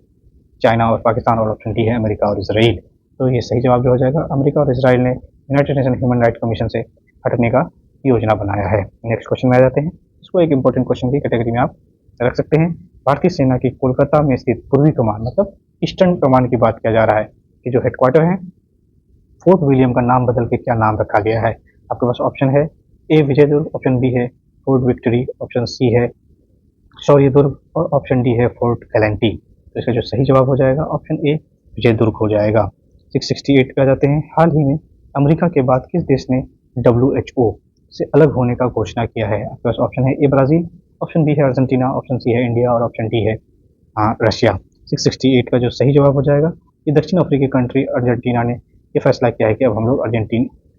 चाइना और पाकिस्तान और ऑप्शन डी है अमेरिका और इसराइल। तो ये सही जवाब जो हो जाएगा, अमेरिका और इसराइल ने United nation human right commission से हटने का योजना बनाया है। नेक्स्ट क्वेश्चन में आ जाते हैं, इसको एक इंपॉर्टेंट क्वेश्चन की कैटेगरी में आप रख सकते हैं। भारतीय सेना की कोलकाता में स्थित पूर्वी कमान मतलब ईस्टर्न कमान की बात किया जा रहा है कि जो हेडक्वार्टर है फोर्ट विलियम का नाम बदल के क्या नाम रखा गया है? आपके पास ऑप्शन है ए विजय दुर्ग, ऑप्शन बी है फोर्ट विक्ट्री, ऑप्शन सी है शौर्य दुर्ग और ऑप्शन डी है फोर्ट गैलेंटी। तो इसका जो सही जवाब हो जाएगा ऑप्शन ए विजय दुर्ग हो जाएगा। 668 पे आ जाते हैं, हाल ही में अमेरिका के बाद किस देश ने WHO से अलग होने का घोषणा किया है? आपके पास ऑप्शन है ए ब्राजील, ऑप्शन बी है अर्जेंटीना, ऑप्शन सी है इंडिया और ऑप्शन डी है रशिया। 668 का जो सही जवाब हो जाएगा, ये दक्षिण अफ्रीकी कंट्री अर्जेंटीना ने ये फैसला किया है कि अब हम लोग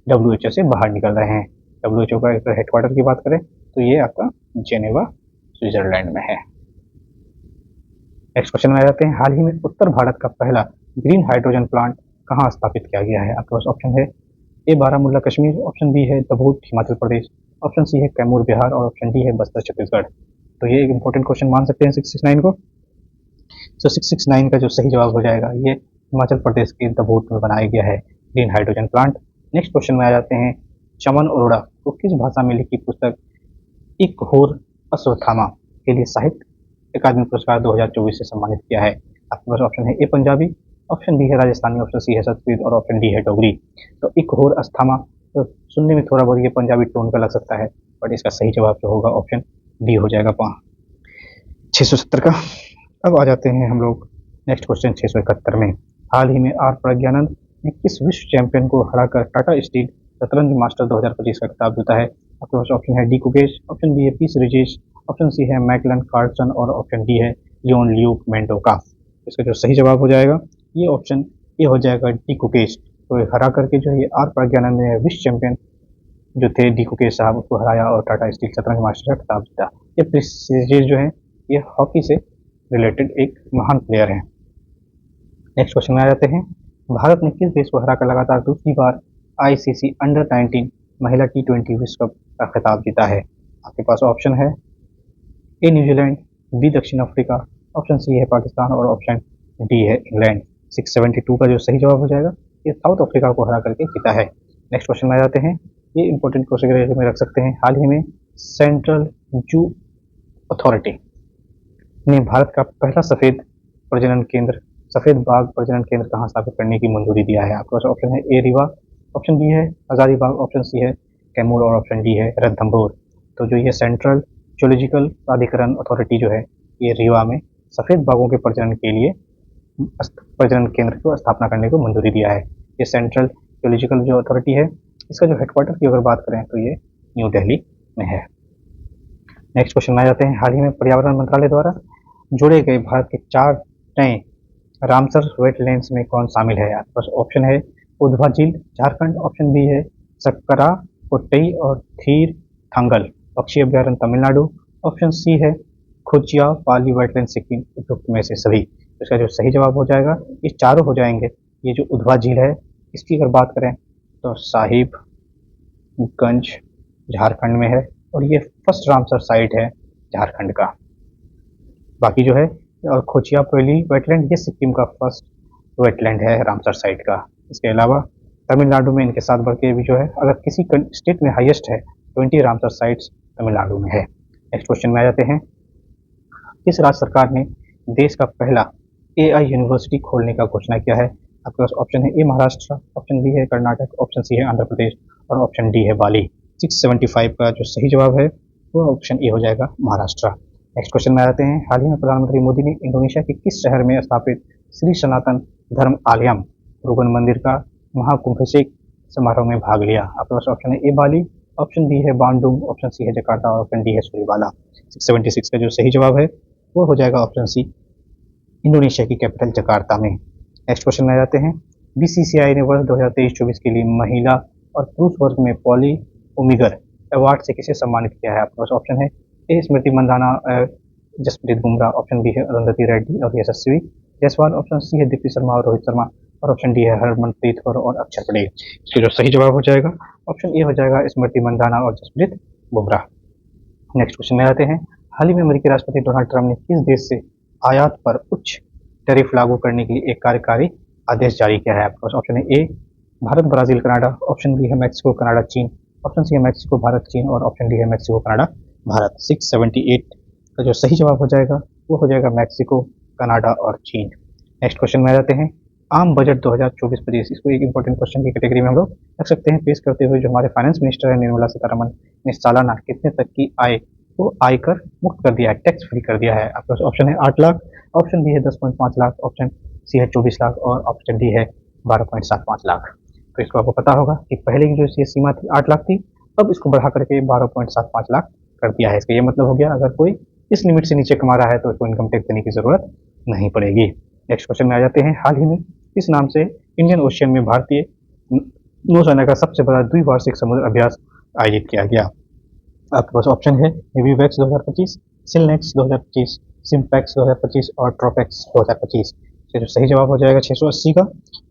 WHO से बाहर निकल रहे हैं। WHO का अगर हेडक्वार्टर की बात करें तो ये आपका जेनेवा स्विट्जरलैंड में है। नेक्स्ट क्वेश्चन में आ जाते हैं, हाल ही में उत्तर भारत का पहला ग्रीन हाइड्रोजन प्लांट कहाँ स्थापित किया गया है? आपके पास ऑप्शन है ए बारामूला कश्मीर, ऑप्शन बी है दबूट हिमाचल प्रदेश, ऑप्शन सी है कैमूर बिहार और ऑप्शन डी है बस्तर छत्तीसगढ़। तो ये एक इंपॉर्टेंट क्वेश्चन मान सकते हैं 669 को। तो 669 का जो सही जवाब हो जाएगा ये हिमाचल प्रदेश के दबूट में बनाया गया है green hydrogen plant. Next question में आ जाते हैं, चमन अरोड़ा को किस भाषा में लिखी पुस्तक एक होर अश्वत्थामा के लिए साहित्य अकादमी पुरस्कार 2024 से सम्मानित किया है? आपके पास ऑप्शन है ए पंजाबी, ऑप्शन बी है राजस्थानी, ऑप्शन सी है संस्कृत और ऑप्शन डी है डोगरी। तो एक होर अस्थामा तो सुनने में थोड़ा बहुत ये पंजाबी टोन का लग सकता है, बट इसका सही जवाब जो होगा ऑप्शन डी हो जाएगा 670 का। अब आ जाते हैं हम लोग नेक्स्ट क्वेश्चन 671 में, हाल ही में आर प्रज्ञानंद ने किस विश्व चैंपियन को हराकर टाटा स्टील शतरंज मास्टर 2025 का खिताब जीता है? आपके पास ऑप्शन है डी कुकेश, ऑप्शन बी है पी श्रीजेश, ऑप्शन सी है मैकलन कार्लसन और ऑप्शन डी है लियोन ल्यूक मेंडोका। इसका जो सही जवाब हो जाएगा ये ऑप्शन ए हो जाएगा डी कुकेश। तो हरा करके जो ये आर प्रज्ञानंद ने विश्व चैंपियन जो थे डी कुकेश साहब उसको हराया और टाटा स्टील शतरंज मास्टर का खिताब जीता। ये पी श्रीजेश जो है ये हॉकी से रिलेटेड एक महान प्लेयर है। नेक्स्ट क्वेश्चन में आ जाते हैं, भारत ने किस देश को हराकर लगातार दूसरी बार ICC अंडर 19 महिला T20 विश्व कप का खिताब जीता है? आपके पास ऑप्शन है ए न्यूजीलैंड, बी दक्षिण अफ्रीका, ऑप्शन सी है पाकिस्तान और ऑप्शन डी है इंग्लैंड। 672 का जो सही जवाब हो जाएगा ये साउथ अफ्रीका को हरा करके जीता है। नेक्स्ट क्वेश्चन में आ जाते हैं, ये इंपॉर्टेंट क्वेश्चन में रख सकते हैं। हाल ही में सेंट्रल जू अथॉरिटी ने भारत का पहला सफेद बाघ प्रजनन केंद्र कहाँ स्थापित करने की मंजूरी दिया है? आपके पास ऑप्शन है ए रीवा, ऑप्शन बी है हजारीबाग, ऑप्शन सी है कैमूर और ऑप्शन डी है रणथंभौर। तो जो ये सेंट्रल जूलॉजिकल प्राधिकरण अथॉरिटी जो है ये रीवा में सफेद बाघों के प्रजनन के लिए प्रजनन केंद्र को स्थापना करने को मंजूरी दिया है। ये सेंट्रल जूलॉजिकल जो अथॉरिटी है इसका जो हेडक्वार्टर की अगर बात करें तो ये न्यू दिल्ली में है। नेक्स्ट क्वेश्चन में आ जाते हैं, हाल ही में पर्यावरण मंत्रालय द्वारा जोड़े गए भारत के 4 नए रामसर वेटलैंड्स में कौन शामिल है? आपके पास ऑप्शन है उधवा झील झारखंड, ऑप्शन बी है सक्करा कोट्टई और थीर थंगल पक्षी अभ्यारण्य तमिलनाडु, ऑप्शन सी है खुजिया पाली वेटलैंड सिक्किम। उपयुक्त में से सभी। तो इसका जो सही जवाब हो जाएगा ये चारों हो जाएंगे। ये जो उधवा झील है इसकी अगर बात करें तो साहिबगंज झारखंड में है और ये फर्स्ट रामसर साइट है झारखंड का। बाकी जो है और खोचिया पोली वेटलैंड ये सिक्किम का फर्स्ट वेटलैंड है रामसर साइट का। इसके अलावा तमिलनाडु में इनके साथ बढ़ के भी जो है अगर किसी स्टेट में हाईएस्ट है 20 रामसर साइट्स तमिलनाडु में है। नेक्स्ट क्वेश्चन में आ जाते हैं, किस राज्य सरकार ने देश का पहला AI यूनिवर्सिटी खोलने का घोषणा किया है? आपके पास ऑप्शन है ए महाराष्ट्र, ऑप्शन बी है कर्नाटक, ऑप्शन सी है आंध्र प्रदेश और ऑप्शन डी है बाली। 675 का जो सही जवाब है वो ऑप्शन ए हो जाएगा महाराष्ट्र। नेक्स्ट क्वेश्चन में आते हैं, हाल ही में प्रधानमंत्री मोदी ने इंडोनेशिया के किस शहर में स्थापित श्री सनातन धर्म आलयम मुरुगन मंदिर का महाकुंभिषेक समारोह में भाग लिया? आपके पास ऑप्शन है ए बाली, ऑप्शन बी है बांडुंग, ऑप्शन सी है जकार्ता और ऑप्शन डी है सूरीबाला। 676 का जो सही जवाब है वो हो जाएगा ऑप्शन सी इंडोनेशिया की कैपिटल जकार्ता में। नेक्स्ट क्वेश्चन में आ जाते हैं, BCCI ने वर्ष 2023-24 के लिए महिला और पुरुष वर्ग में पॉली ओमिगर अवार्ड से किसे सम्मानित किया है? आपके पास ऑप्शन है ए स्मृति मंदाना, जसप्रीत बुमराह, ऑप्शन बी है अरुंधति रेड्डी और यशस्वी जायसवाल, ऑप्शन सी है दीप्ति शर्मा और रोहित शर्मा और ऑप्शन डी है हरमनप्रीत कौर और अक्षर पटेल। इसका जो सही जवाब हो जाएगा ऑप्शन ए हो जाएगा स्मृति मंदाना और जसप्रीत बुमराह। नेक्स्ट क्वेश्चन में आते हैं, हाल ही में अमेरिकी राष्ट्रपति डोनाल्ड ट्रंप ने किस देश से आयात पर उच्च टैरिफ लागू करने के लिए एक कार्यकारी आदेश जारी किया है? आपके पास ऑप्शन है A Bharat Brazil Canada, option B है मैक्सिको कनाडा चीन, ऑप्शन सी है मैक्सिको भारत चीन और ऑप्शन डी है मैक्सिको कनाडा भारत। 678 का जो सही जवाब हो जाएगा वो हो जाएगा मैक्सिको कनाडा और चीन। नेक्स्ट क्वेश्चन में आ जाते हैं, आम बजट 2024-25 इसको एक इंपॉर्टेंट क्वेश्चन की कैटेगरी में हम लोग रख सकते हैं। पेश करते हुए जो हमारे फाइनेंस मिनिस्टर है निर्मला सीतारमण ने सालाना कितने तक की आय को आयकर मुक्त कर दिया है, टैक्स फ्री कर दिया है? आपके पास ऑप्शन है 8 लाख, ऑप्शन बी है 10.5 लाख, ऑप्शन सी है 24 लाख और ऑप्शन डी है 12.75 लाख। तो इसको आपको पता होगा कि पहले की जो ये सीमा थी 8 लाख थी, अब इसको बढ़ा करके 12.75 लाख कर दिया है। इसका ये मतलब हो गया अगर कोई इस लिमिट से नीचे कमा रहा है तो उसको इनकम टैक्स देने की जरूरत नहीं पड़ेगी। नेक्स्ट क्वेश्चन में आ जाते हैं, हाल ही में इस नाम से इंडियन ओशियन में भारतीय नौसेना का सबसे बड़ा द्विवार्षिक समुद्र अभ्यास आयोजित किया गया? आपके पास ऑप्शन है नेवीवैक्स 2025, सिलनेक्स 2025, सिम्पैक्स 2025 और ट्रोपैक्स 2025। जो सही जवाब हो जाएगा 680 का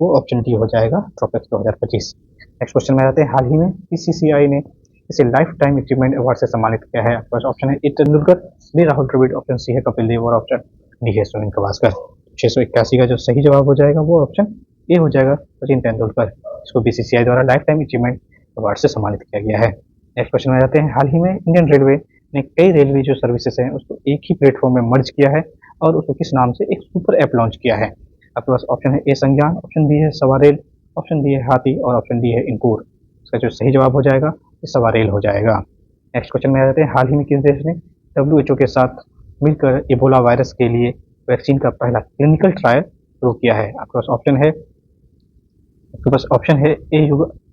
वो ऑप्शन डी हो जाएगा ट्रोपैक्स 2025। नेक्स्ट क्वेश्चन में आते हैं, हाल ही में BCCI ने इसे लाइफ टाइम अचीवमेंट अवार्ड से सम्मानित किया है? आपके पास ऑप्शन है A Tendulkar, B Rahul Dravid, option C है कपिल देव और ऑप्शन डी है सुनील गावस्कर। 681 का जो सही जवाब हो जाएगा वो ऑप्शन ए हो जाएगा सचिन तेंदुलकर। इसको BCCI द्वारा लाइफ टाइम अचीवमेंट अवार्ड से सम्मानित किया गया है। नेक्स्ट क्वेश्चन में आ जाते हैं, हाल ही में इंडियन रेलवे ने कई रेलवे जो सर्विसेज हैं उसको एक ही प्लेटफॉर्म में मर्ज किया है और उसको किस नाम से एक सुपर ऐप लॉन्च किया है? आपके पास ऑप्शन है ए संज्ञान, ऑप्शन बी है सवारेल, ऑप्शन डी है हाथी और ऑप्शन डी है इनपुर। इसका जो सही जवाब हो जाएगा ये सवारेल हो जाएगा। नेक्स्ट क्वेश्चन में आ जाते हैं, हाल ही में किस देश ने WHO के साथ मिलकर इबोला वायरस के लिए वैक्सीन का पहला क्लिनिकल ट्रायल शुरू किया है? आपके पास ऑप्शन है ए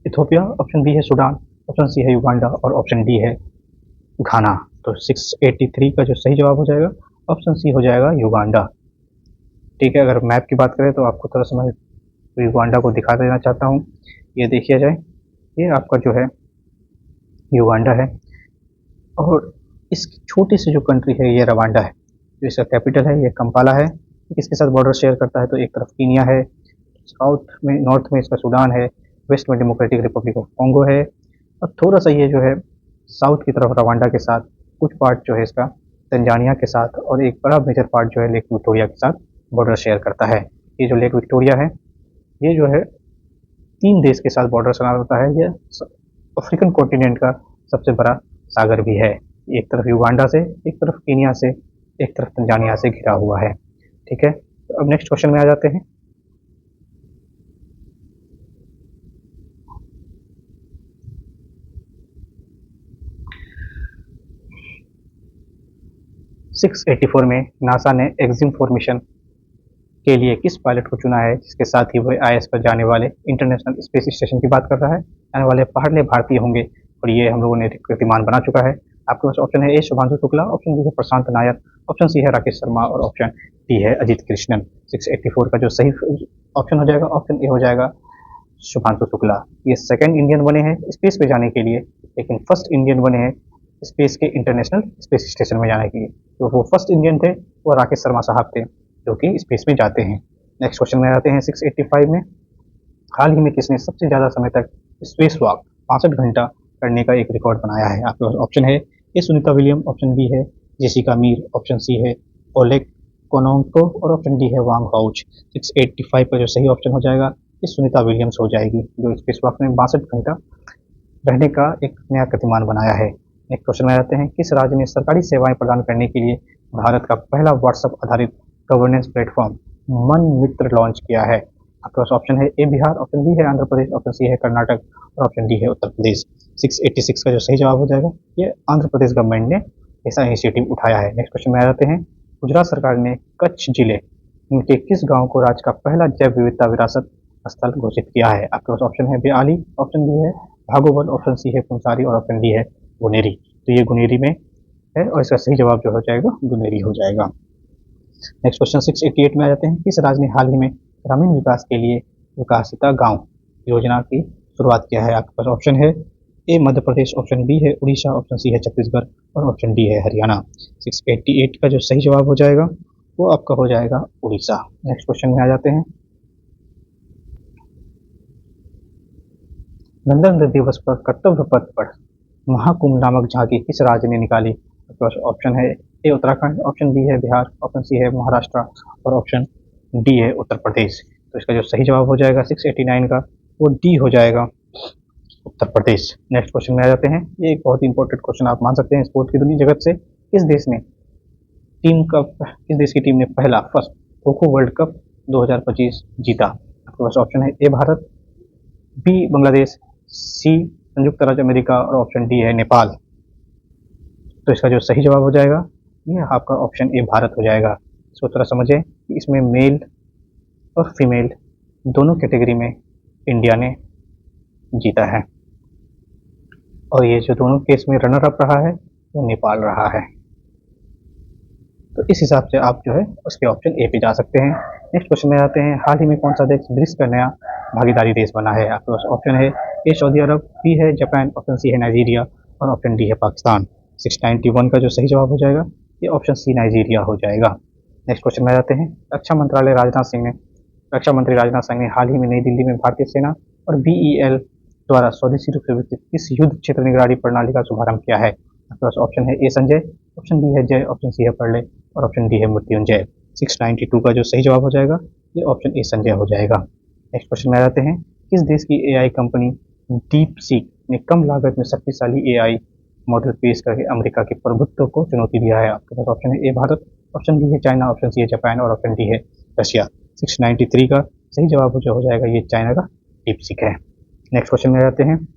इथोपिया, ऑप्शन बी है सूडान, ऑप्शन सी है युगांडा और ऑप्शन डी है घाना। तो 683 का जो सही जवाब हो जाएगा ऑप्शन सी हो जाएगा युगांडा। ठीक है, अगर मैप की बात करें तो आपको थोड़ा सा मैं युगांडा को दिखा देना चाहता हूँ। ये देखिए जाए, ये आपका जो है युगांडा है और इस छोटी सी जो कंट्री है ये रवांडा है। जो इसका कैपिटल है ये कंपाला है। इसके साथ बॉर्डर शेयर करता है तो एक तरफ कीनिया है, नॉर्थ में इसका सूडान है, वेस्ट में डेमोक्रेटिक रिपब्लिक ऑफ कॉन्गो है और थोड़ा सा ये जो है साउथ की तरफ रवांडा के साथ कुछ पार्ट जो है इसका तंजानिया के साथ और एक बड़ा मेजर पार्ट जो है लेक विक्टोरिया के साथ बॉर्डर शेयर करता है। ये जो लेक विक्टोरिया है, ये जो है 3 देश के साथ बॉर्डर शेयर होता है। ये अफ्रीकन कॉन्टिनेंट का सबसे बड़ा सागर भी है। एक तरफ युगांडा से, एक तरफ केनिया से, एक तरफ तंजानिया से घिरा हुआ है। ठीक है, तो अब नेक्स्ट क्वेश्चन में आ जाते हैं। सिक्स 84 में नासा ने एक्जिम 4 मिशन के लिए किस पायलट को चुना है, जिसके साथ ही वह आईएस पर जाने वाले इंटरनेशनल स्पेस स्टेशन की बात कर रहा है। आने वाले पहले भारतीय होंगे और ये हम लोगों ने कीर्तिमान बना चुका है। आपके पास ऑप्शन है ए शुभांशु शुक्ला, ऑप्शन बी है प्रशांत नायर, ऑप्शन सी है राकेश शर्मा और ऑप्शन डी है अजीत कृष्णन। 684 का जो सही ऑप्शन हो जाएगा, ऑप्शन ए हो जाएगा शुभांशु शुक्ला। ये सेकंड इंडियन बने हैं स्पेस पे जाने के लिए, लेकिन फर्स्ट इंडियन बने हैं स्पेस के इंटरनेशनल स्पेस स्टेशन में जाने के लिए। तो वो फर्स्ट इंडियन थे, वो राकेश शर्मा साहब थे, जो कि स्पेस में जाते हैं। नेक्स्ट क्वेश्चन में आते हैं 685 में। हाल ही में किसने सबसे ज़्यादा समय तक स्पेस वॉक 65 घंटा करने का एक रिकॉर्ड बनाया है? आपके पास ऑप्शन है ए सुनीता विलियम, ऑप्शन बी है जेसिका मीर, ऑप्शन सी है ओलेग कोनोंको और ऑप्शन डी है वांग हाउच। 685 का जो सही ऑप्शन हो जाएगा ये सुनीता विलियम्स हो जाएगी, जो स्पेस वॉक में 62 घंटा रहने का एक नया कीर्तिमान बनाया है। नेक्स्ट क्वेश्चन में आते हैं। किस राज्य ने सरकारी सेवाएं प्रदान करने के लिए भारत का पहला व्हाट्सएप आधारित गवर्नेंस प्लेटफॉर्म मन मित्र लॉन्च किया है? आपके पास ऑप्शन है ए बिहार, ऑप्शन बी है आंध्र प्रदेश, ऑप्शन सी है कर्नाटक और ऑप्शन डी है उत्तर प्रदेश। 686 का जो सही जवाब हो जाएगा ये आंध्र प्रदेश गवर्नमेंट ने ऐसा इनिशिएटिव उठाया है। नेक्स्ट क्वेश्चन में आ जाते हैं। गुजरात सरकार ने कच्छ जिले के किस गांव को राज्य का पहला जैव विविधता विरासत स्थल घोषित किया है? आपके पास ऑप्शन है बेआली, ऑप्शन बी है भागोबल, ऑप्शन सी है पुंसारी और ऑप्शन डी है गुनेरी। तो ये गुनेरी में है और इसका सही जवाब जो हो जाएगा गुनेरी हो जाएगा। नेक्स्ट क्वेश्चन 688 में आ जाते हैं। किस राज्य ने हाल ही में ग्रामीण विकास के लिए विकासिता गांव योजना की शुरुआत किया है? आपके पास ऑप्शन है ए मध्य प्रदेश, ऑप्शन बी है उड़ीसा, ऑप्शन सी है छत्तीसगढ़ और ऑप्शन डी है हरियाणा। 688 का जो सही जवाब हो जाएगा वो आपका हो जाएगा उड़ीसा। नेक्स्ट क्वेश्चन में आ जाते हैं। गणतंत्र दिवस पर कर्तव्य पथ पर महाकुंभ नामक झांकी किस राज्य ने निकाली? आपके पास ऑप्शन है ए उत्तराखंड, ऑप्शन बी है बिहार, ऑप्शन सी है महाराष्ट्र और ऑप्शन डी है उत्तर प्रदेश। तो इसका जो सही जवाब हो जाएगा 689 का वो डी हो जाएगा उत्तर प्रदेश। नेक्स्ट क्वेश्चन में आ जाते हैं। ये एक बहुत ही इंपॉर्टेंट क्वेश्चन आप मान सकते हैं स्पोर्ट की दुनिया जगत से। किस देश की टीम ने पहला first kho kho world cup 2025 जीता? आपके पास ऑप्शन है ए भारत, बी बांग्लादेश, सी संयुक्त राज्य अमेरिका और ऑप्शन डी है नेपाल। तो इसका जो सही जवाब हो जाएगा ये आपका ऑप्शन ए भारत हो जाएगा। इसको थोड़ा समझें कि इसमें मेल और फीमेल दोनों कैटेगरी में इंडिया ने जीता है और ये जो दोनों केस में रनर अप रहा है वो नेपाल रहा है। तो इस हिसाब से आप जो है उसके ऑप्शन ए पे जा सकते हैं। नेक्स्ट क्वेश्चन में आते हैं। हाल ही में कौन सा देश ब्रिक्स का नया भागीदारी देश बना है? आपके पास ऑप्शन है ए सऊदी अरब, बी है जापान, ऑप्शन सी है नाइजीरिया और ऑप्शन डी है पाकिस्तान। 691 का जो सही जवाब हो जाएगा ये ऑप्शन सी नाइजीरिया हो जाएगा। नेक्स्ट क्वेश्चन में जाते हैं। रक्षा मंत्री राजनाथ सिंह ने हाल ही में नई दिल्ली में भारतीय सेना और BEL द्वारा स्वदेशी रूप से विकसित किस युद्ध क्षेत्र निगरानी प्रणाली का शुभारंभ किया है? आपके पास ऑप्शन है ए संजय, ऑप्शन बी है जय, ऑप्शन सी है प्रलय और ऑप्शन डी है मृत्युंजय। 692 का जो सही जवाब हो जाएगा ये ऑप्शन ए संजय हो जाएगा। नेक्स्ट क्वेश्चन में आते हैं। किस देश की AI कंपनी डीप सीक ने कम लागत में शक्तिशाली AI मॉडल पेश करके अमेरिका के प्रभुत्व को चुनौती दिया है? आपके पास ऑप्शन है ए भारत, ऑप्शन बी है चाइना, ऑप्शन सी है जापान और ऑप्शन डी है रशिया। 693 का सही जवाब जो हो जाएगा ये चाइना का डीप सीक है। नेक्स्ट क्वेश्चन में जाते हैं।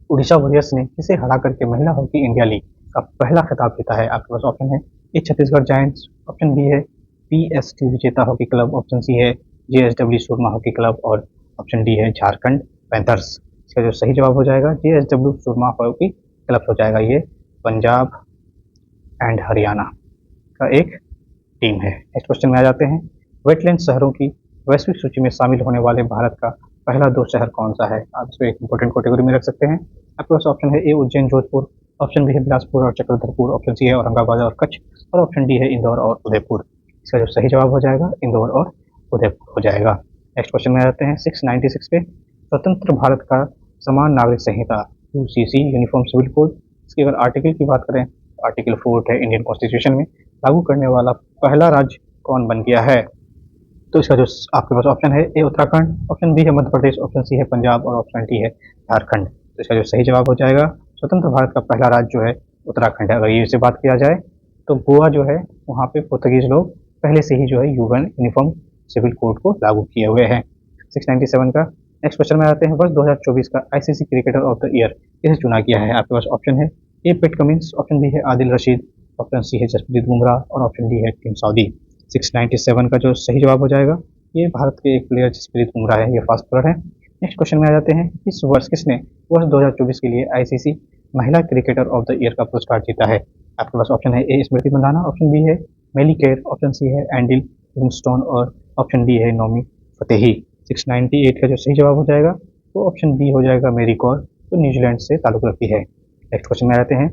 उड़ीसा वॉरियर्स ने किसे हरा करके महिला हॉकी इंडिया लीग का पहला खिताब जीता है? आपके पास ऑप्शन है ए छत्तीसगढ़ जायंट्स, ऑप्शन बी है PST विजेता हॉकी क्लब, ऑप्शन सी है JSW सुरमा हॉकी क्लब और ऑप्शन डी है झारखंड पैंथर्स। इसका जो सही जवाब हो जाएगा JSW सुरमा हॉकी क्लब हो जाएगा। ये पंजाब एंड हरियाणा का एक टीम है। नेक्स्ट क्वेश्चन में आ जाते हैं। वेटलैंड शहरों की वैश्विक सूची में शामिल होने वाले भारत का पहला 2 शहर कौन सा है? आप इसको एक इंपॉर्टेंट कैटेगरी में रख सकते हैं। आपके पास ऑप्शन है ए उज्जैन जोधपुर, ऑप्शन बी है बिलासपुर और चक्रधरपुर, ऑप्शन सी है औरंगाबाद और कच्छ और ऑप्शन डी है इंदौर और उदयपुर। इसका जो सही जवाब हो जाएगा इंदौर और उदयपुर हो जाएगा। नेक्स्ट क्वेश्चन में आते हैं 696 पे। स्वतंत्र भारत का समान नागरिक संहिता UCC यूनिफॉर्म सिविल कोड, इसकी अगर आर्टिकल की बात करें तो आर्टिकल 4 है इंडियन कॉन्स्टिट्यूशन में, लागू करने वाला पहला राज्य कौन बन गया है? तो इसका जो आपके पास ऑप्शन है ए उत्तराखंड, ऑप्शन बी है मध्य प्रदेश, ऑप्शन सी है पंजाब और ऑप्शन डी है झारखंड। तो इसका जो सही जवाब हो जाएगा स्वतंत्र भारत का पहला राज्य जो है उत्तराखंड है। अगर ये से बात किया जाए तो गोवा जो है वहाँ पे पुर्तगीज लोग पहले से ही जो है यूनिफॉर्म सिविल कोड को लागू किए हुए हैं। 697 का नेक्स्ट क्वेश्चन में आते हैं। वर्ष 2024 का ICC cricketer of the year किसे चुना गया है? आपके पास ऑप्शन है ए पेट कमिंस, ऑप्शन बी है आदिल रशीद, ऑप्शन सी है जसप्रीत बुमराह और ऑप्शन डी है टिम साउदी। 697 का जो सही जवाब हो जाएगा ये भारत के एक प्लेयर जसप्रीत बुमराह है, ये फास्ट बॉलर है। नेक्स्ट क्वेश्चन में आ जाते हैं। इस वर्ष किसने वर्ष 2024 के लिए आईसीसी महिला क्रिकेटर ऑफ द ईयर का पुरस्कार जीता है? आपके पास ऑप्शन है ए स्मृति मंदाना, ऑप्शन बी है मेली केर, ऑप्शन सी है एंडिल लिविंगस्टोन और ऑप्शन डी है नोमी फतेही। 698 का जो सही जवाब हो जाएगा वो ऑप्शन बी हो जाएगा मेरी कौर, जो न्यूजीलैंड से ताल्लुक रखती है। नेक्स्ट क्वेश्चन में आते हैं।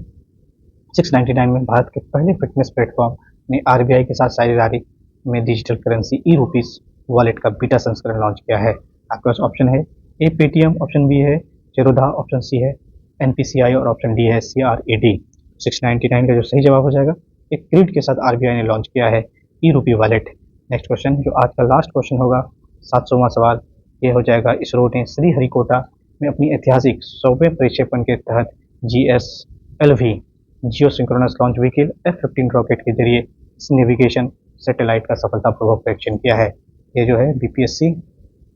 699 में भारत के पहले फिटनेस प्लेटफॉर्म ने आरबीआई के साथ साझेदारी में डिजिटल करेंसी ई रुपीस वॉलेट का बीटा संस्करण लॉन्च किया है। आपके पास ऑप्शन है ए पेटीएम, ऑप्शन बी है जेरोधा, ऑप्शन सी है एनपीसीआई और ऑप्शन डी है सीआरएडी। 699 का जो सही जवाब हो जाएगा एक क्रीड के साथ आरबीआई ने लॉन्च किया है ई रुपी वॉलेट। नेक्स्ट क्वेश्चन जो आज का लास्ट क्वेश्चन होगा 700वां सवाल, ये हो जाएगा इसरो ने श्रीहरिकोटा में अपनी ऐतिहासिक 100वें प्रक्षेपण के तहत GSLV geosynchronous launch vehicle F-15 rocket के जरिए इस नेविगेशन सैटेलाइट का सफलतापूर्वक परीक्षण किया है। ये जो है BPSC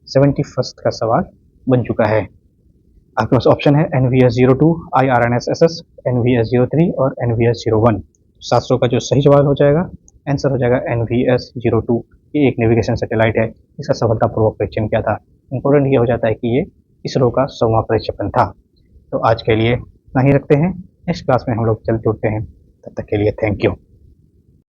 71st का सवाल बन चुका है। आपके पास ऑप्शन है NVS-02, IRNSS, NVS-03 और NVS-01। 700 का जो सही जवाब हो जाएगा आंसर हो जाएगा NVS-02। ये एक नेविगेशन सैटेलाइट है, इसका सफलतापूर्वक परीक्षण किया था। इंपॉर्टेंट ये हो जाता है कि ये इसरो का 100वां प्रक्षेपण था। तो आज के लिए इतना ही रखते हैं, नेक्स्ट क्लास में हम लोग जल्द जुड़ते हैं, तब तक के लिए थैंक यू।